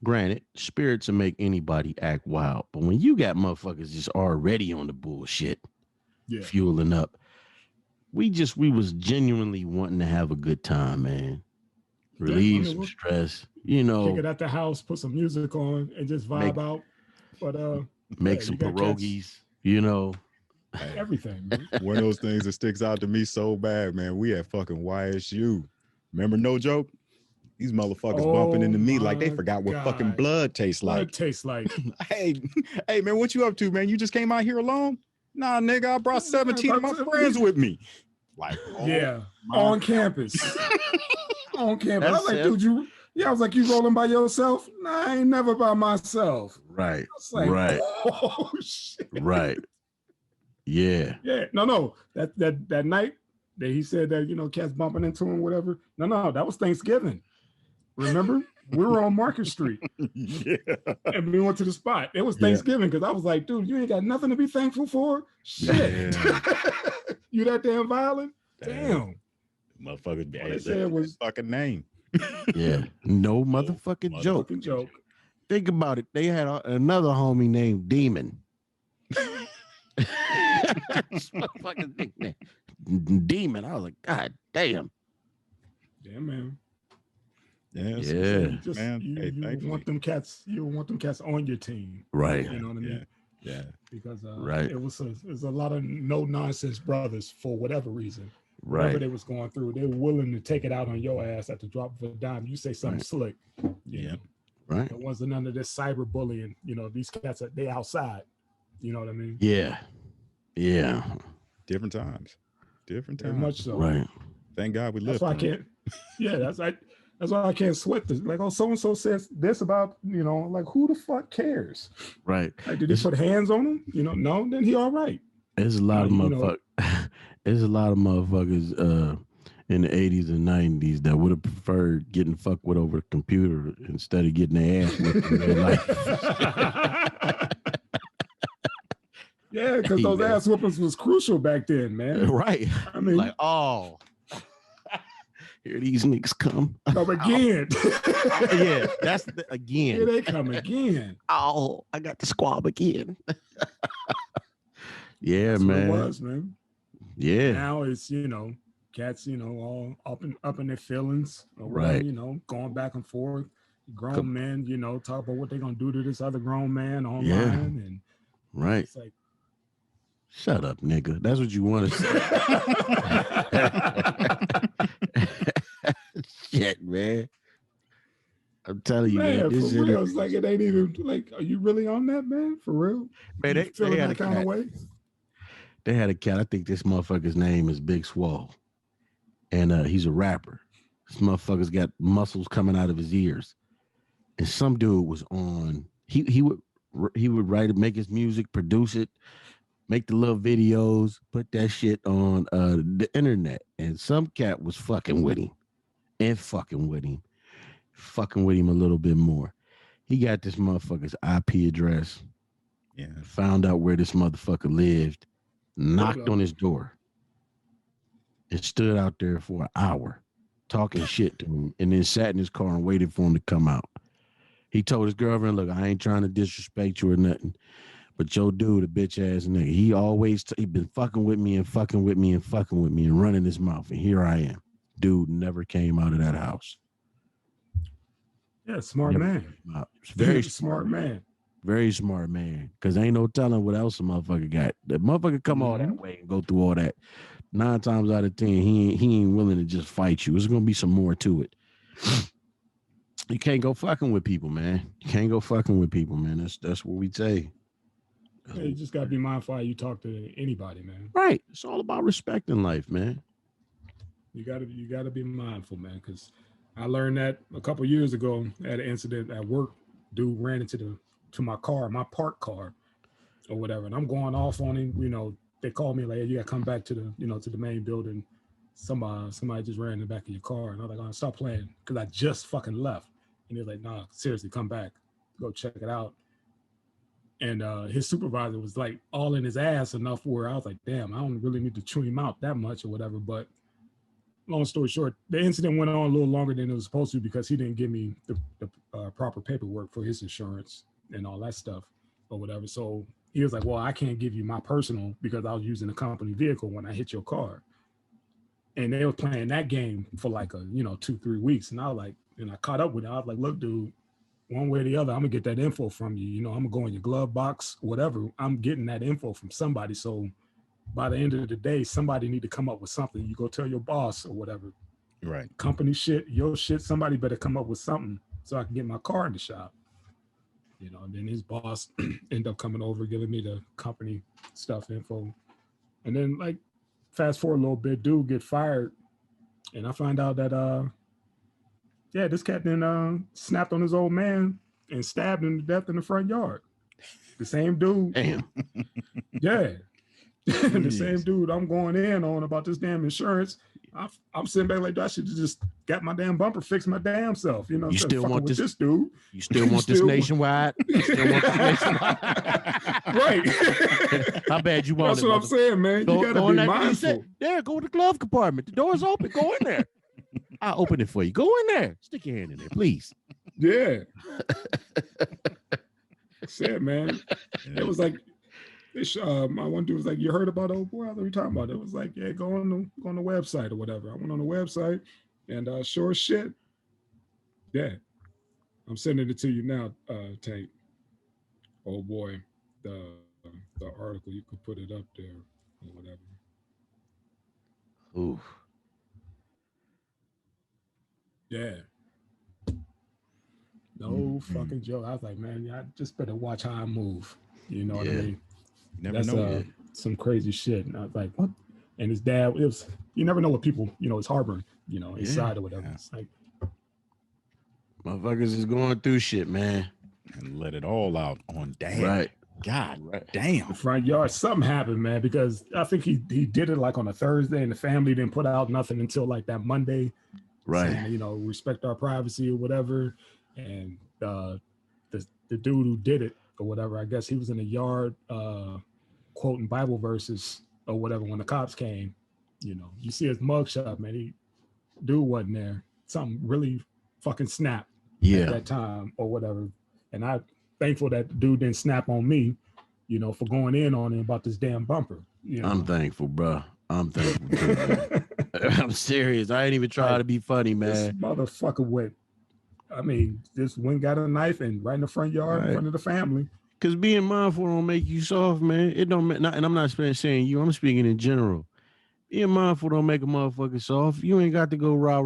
Granted, spirits will make anybody act wild, but when you got motherfuckers just already on the bullshit, Yeah. fueling up, we was genuinely wanting to have a good time, man. Relieve some we'll stress, kick it at the house, put some music on, and just vibe out. But make some you got cats- pierogies, everything, man. One of those things that sticks out to me so bad, man. We at fucking YSU. Remember, no joke? These motherfuckers bumping into me like they forgot what fucking blood tastes like. Blood tastes like. hey, man, what you up to, man? You just came out here alone? Nah, nigga, I brought 17 of my friends with me. Like, on campus. On campus. I was like, dude, I was like, you rolling by yourself? Nah, I ain't never by myself. Right. I was like, right. Oh shit. Right. Yeah. Yeah. No. That night that he said that, cats bumping into him, whatever. No, that was Thanksgiving. Remember? We were on Market Street. Yeah. And we went to the spot. It was Thanksgiving because I was like, dude, you ain't got nothing to be thankful for? Shit. You that damn violent? Damn. Motherfuckers, they said it was fucking name. Yeah. No motherfucking joke. Think about it. They had another homie named Demon. Fucking nickname. Demon. I was like, God damn. Yeah, man. Yeah. Just, man. You want them cats. You want them cats on your team. Right. You know what I mean? Yeah. Because right. it was a lot of no nonsense brothers for whatever reason. Right. Whatever they was going through, they're willing to take it out on your ass at the drop of a dime. You say something slick. Yeah. Right. It wasn't none of this cyber bullying. These cats they outside. You know what I mean? Yeah. Yeah. Different times. Very much so. Right. Thank God we lived. That's why I can't. Yeah, that's why I can't sweat this. Like, so and so says this about, like, who the fuck cares? Right. Like, did he put hands on him? No, then he all right. There's a lot of motherfuckers. There's a lot of motherfuckers in the 80s and 90s that would have preferred getting fucked with over a computer instead of getting their ass whipped in real life. Yeah, because those ass whoopings was crucial back then, man. Right. I mean, like, here these niggas come. Come again. Yeah, that's again. Here they come again. Oh, I got the squab again. Yeah, that's man. What it was, man. Yeah. Now it's, cats, all up in their feelings. Or right. Whatever, going back and forth. Grown men, talk about what they're gonna do to this other grown man online. And right. it's like, Shut up, nigga. That's what you want to say. Shit, man. I'm telling you, man. Man, for This is real. It's like it ain't even like, are you really on that, man? For real? man. You They feeling had a that kind of cat. way? They had a cat. I think this motherfucker's name is Big Swole, and he's a rapper. This motherfucker's got muscles coming out of his ears, and some dude was on. He would write it, make his music, produce it, make the little videos, put that shit on the internet, and some cat was fucking with him and fucking with him a little bit more. He got this motherfucker's IP address, Yeah. found out where this motherfucker lived, knocked up. on his door, and stood out there for an hour talking shit to him, and then sat in his car and waited for him to come out. He told his girlfriend, "Look, I ain't trying to disrespect you or nothing, but your dude, a bitch ass nigga, he been fucking with me and fucking with me and fucking with me and running his mouth, and here I am." Dude never came out of that house. Yeah, smart Never man. came out. It's very smart man. very smart man. Cause ain't no telling what else a motherfucker got. The motherfucker come all that way and go through all that. 9 times out of 10, he ain't willing to just fight you. There's gonna be some more to it. You can't go fucking with people, man. You can't go fucking with people, man. That's what we say. Yeah, you just gotta be mindful how you talk to anybody, man. Right. It's all about respect in life, man. You gotta be mindful, man. Because I learned that a couple years ago at an incident at work. Dude ran to my car, my parked car, or whatever, and I'm going off on him. They called me like, "Hey, you gotta come back to the main building. Somebody just ran in the back of your car," and I was like, "Oh, stop playing," because I just fucking left. And he was like, "Nah, seriously, come back, go check it out." And his supervisor was like all in his ass enough where I was like, "Damn, I don't really need to chew him out that much or whatever." But long story short, the incident went on a little longer than it was supposed to because he didn't give me the proper paperwork for his insurance and all that stuff or whatever. So he was like, "Well, I can't give you my personal because I was using a company vehicle when I hit your car." And they were playing that game for like 2-3 weeks. And I was like, and I caught up with it. I was like, "Look, dude, one way or the other, I'm gonna get that info from you. I'm gonna go in your glove box, whatever. I'm getting that info from somebody. So by the end of the day, somebody need to come up with something. You go tell your boss or whatever, Right. company shit, your shit. Somebody better come up with something so I can get my car in the shop." And then his boss ended up coming over, giving me the company stuff info. And then like fast forward a little bit, dude get fired, and I find out that this cat then snapped on his old man and stabbed him to death in the front yard. The same dude. Damn. Yeah. The same dude I'm going in on about this damn insurance. I'm sitting back like, I should have just got my damn bumper fixed my damn self. You still want this dude. You still want this nationwide? You still want this nationwide? Right. How bad you want That's it? what I'm saying, man. Go, You got go to in be that, mindful. There, go to the glove compartment. The door's open. Go in there. I'll open it for you. Go in there. Stick your hand in there, please. Yeah. Said, man. It was like, my one dude was like, "You heard about old boy?" I was like, "What are you talking about?" It was like, "Yeah, go on the website or whatever." I went on the website, and sure as shit, yeah, I'm sending it to you now, Tank. Oh boy, the article, you could put it up there or whatever. Ooh. Yeah. No fucking joke. I was like, man, I just better watch how I move. You know what I mean? Never That's know. some crazy shit. And I was like, what? And his dad, you never know what people, is harboring, inside or whatever. Yeah. It's like, Motherfuckers is going through shit, man. And let it all out on dad. Right. God Right. damn. the front yard, something happened, man, because I think he did it like on a Thursday and the family didn't put out nothing until like that Monday. Right. Saying, respect our privacy or whatever. And the dude who did it or whatever, I guess he was in the yard quoting Bible verses or whatever when the cops came. You see his mugshot, man. Dude wasn't there. Something really fucking snapped at that time or whatever. And I'm thankful that the dude didn't snap on me, for going in on him about this damn bumper. I'm thankful, bro. I'm thankful too, man. I'm serious. I ain't even trying to be funny, man. This motherfucker just went, got a knife and right in the front yard in front of the family. Because being mindful don't make you soft, man. It don't. And I'm not saying you. I'm speaking in general. Being mindful don't make a motherfucker soft. You ain't got to go rah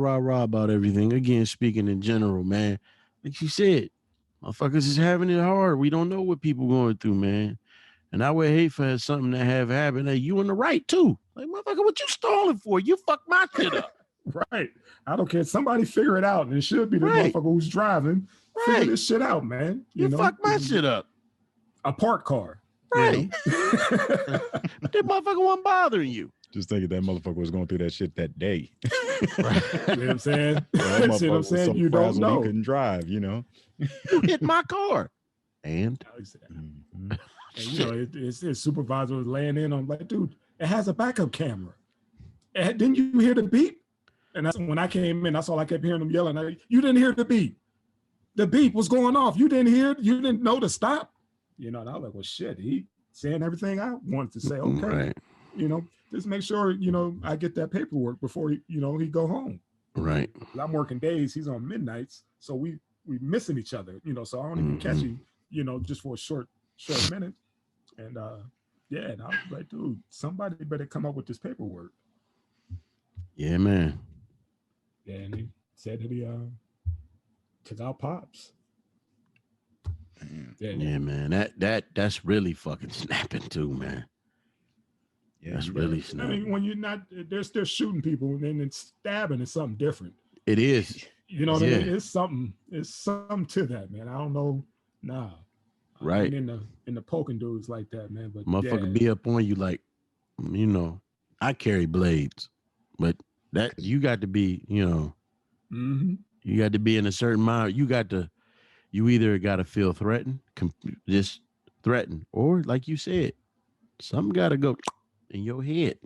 about everything. Again, speaking in general, man. Like she said, motherfuckers is having it hard. We don't know what people going through, man. And I would hate for something to have happened. Hey, you in the right too. Like, motherfucker, what you stalling for? You fucked my shit up. Right. I don't care. Somebody figure it out. And it should be the motherfucker who's driving. Figure this shit out, man. You fucked my shit up. A parked car. Right. But that motherfucker wasn't bothering you. Just thinking that motherfucker was going through that shit that day. Right. You know what I'm saying? That See what I'm saying? so You don't know. He couldn't drive, you know. You hit my car. And and you know, his supervisor was laying in on like, dude, it has a backup camera. Didn't you hear the beep? And that's when I came in, that's all I kept hearing them yelling. You didn't hear the beep. The beep was going off. You didn't hear it. You didn't know to stop. You know, and I was like, well, shit, he saying everything I wanted to say. Okay. Right. You know, just make sure, you know, I get that paperwork before he go home. Right. I'm working days. He's on midnights. So we missing each other, you know, so I don't even catch him, you know, just for a short minute. And and I was like, dude, somebody better come up with this paperwork. Yeah, man. Yeah, and he said that he took out Pops. Yeah, man. That's really fucking snapping too, man. Yeah, that's really snapping. I mean, when you're not, they're shooting people and then it's stabbing is something different. It is. You know what I mean? It's something to that, man. I don't know. Nah. Right. I'm in the poking dudes like that, man. But motherfucker be up on you like, you know, I carry blades, but that you got to be, you know, you got to be in a certain mind. You either got to feel threatened, just threatened, or like you said, something got to go in your head.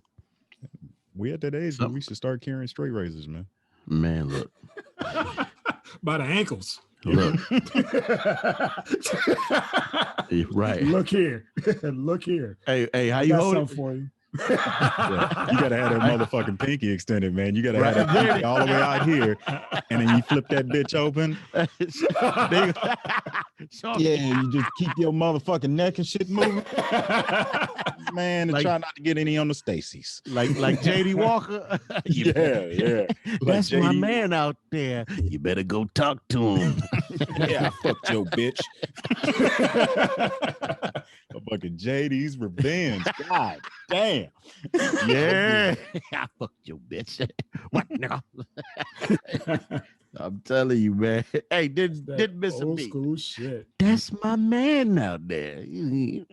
We at that age when we should start carrying straight razors, man. Man, look. By the ankles. Look. Right. Look here. Look here. Hey, how you hold it? For you. Yeah, you gotta have that motherfucking pinky extended, man. You gotta have that pinky all the way out here, and then you flip that bitch open. Yeah, you just keep your motherfucking neck and shit moving, man, and try not to get any on the Stacy's. Like JD Walker. Yeah. That's my man out there. You better go talk to him. Yeah, I fucked your bitch. Fucking JD's revenge. God damn. Yeah. I fucked your bitch. What nigga? I'm telling you, man. Hey, didn't miss a beat. School shit. That's my man out there. You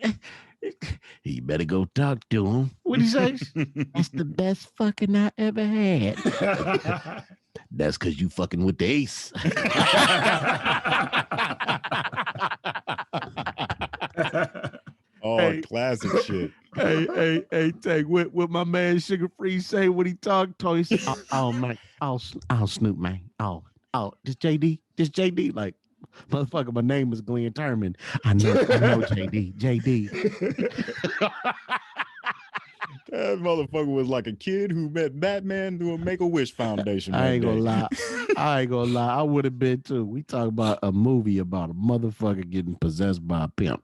better go talk to him. What he say? That's the best fucking I ever had. That's because you fucking with the ace. Oh, hey, classic shit. Hey, Tang, what my man Sugar Free say when he talk? He said, oh, man, oh, Snoop, man. Oh, this JD, like, motherfucker, my name is Glenn Turman. I know JD. That motherfucker was like a kid who met Batman through a Make-A-Wish Foundation. I ain't gonna lie. I would have been too. We talk about a movie about a motherfucker getting possessed by a pimp.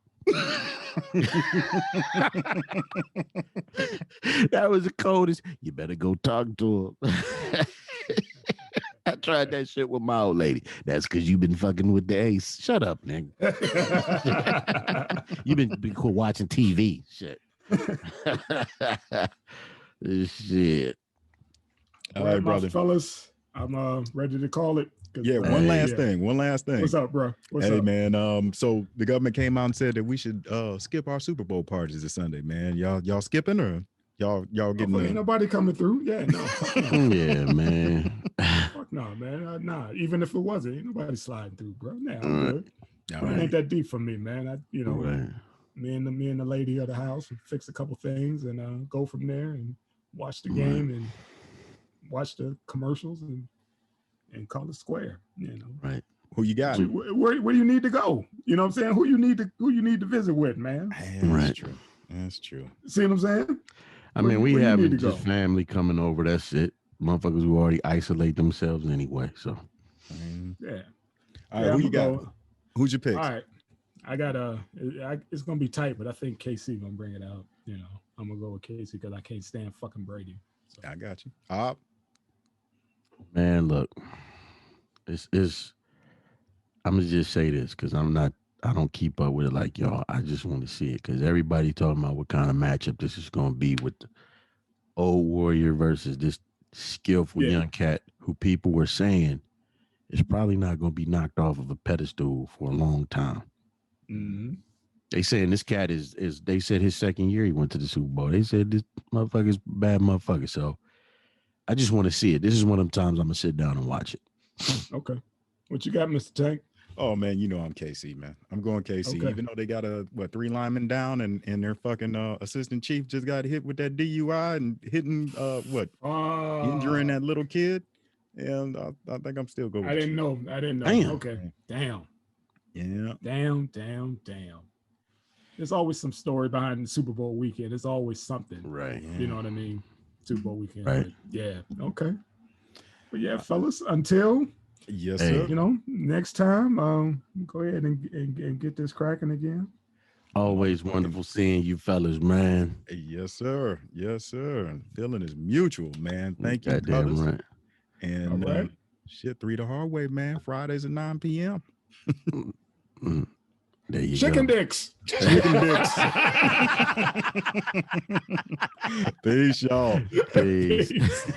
That was the coldest. You better go talk to him. I tried that shit with my old lady. That's because you've been fucking with the ace. Shut up, nigga. You've been watching TV. Shit. Shit. All right, brother. Fellas, I'm ready to call it. Yeah, one last thing. What's up, bro? What's up? Hey, man. So the government came out and said that we should skip our Super Bowl parties this Sunday, man. Y'all skipping or y'all getting? Ain't nobody coming through. Yeah, no. Yeah, man. Fuck no, man. Nah. Even if it wasn't, ain't nobody sliding through, bro. Nah, I'm good. It ain't that deep for me, man. Me and the lady of the house fix a couple things and go from there and watch the game and watch the commercials and call it square, you know. Right. Who you got? Where do you need to go? You know what I'm saying? Who you need to visit with, man. That's true. See what I'm saying? I mean, we have just family coming over. That's it. Motherfuckers who already isolate themselves anyway. So yeah. All right, who you got? Who's your pick? All right. I got it's gonna be tight, but I think KC gonna bring it out. You know, I'm gonna go with KC because I can't stand fucking Brady. So. I got you. Man, look, it's I'm gonna just say this because I don't keep up with it like y'all. I just want to see it because everybody talking about what kind of matchup this is gonna be with the old warrior versus this skillful Yeah. young cat who people were saying is probably not gonna be knocked off of a pedestal for a long time. Mm-hmm. They saying this cat is they said his second year he went to the Super Bowl. They said this motherfucker's bad motherfucker. So I just want to see it. This is one of them times I'm gonna sit down and watch it. Okay. What you got, Mr. Tank? Oh man, you know I'm KC, man. I'm going KC. Okay. Even though they got a 3 linemen down and their fucking assistant chief just got hit with that DUI and hitting injuring that little kid. And I think I'm still going with I the didn't Chiefs. know. I didn't know. Damn. Okay. Damn. Yeah. Damn. There's always some story behind the Super Bowl weekend. There's always something. Right. You know what I mean? Super Bowl weekend. Right. But yeah. Okay. But yeah, fellas, until Yes, Hey. sir. you know, next time, go ahead and get this cracking again. Always wonderful seeing you fellas, man. Yes, sir. Yes, sir. And feeling is mutual, man. Thank you, Goddamn brothers. right. And All right. shit, 3 the hard way, man. Fridays at 9 p.m. Mm. There you Chicken go. dicks. Chicken dicks. Peace, y'all. Peace. Peace.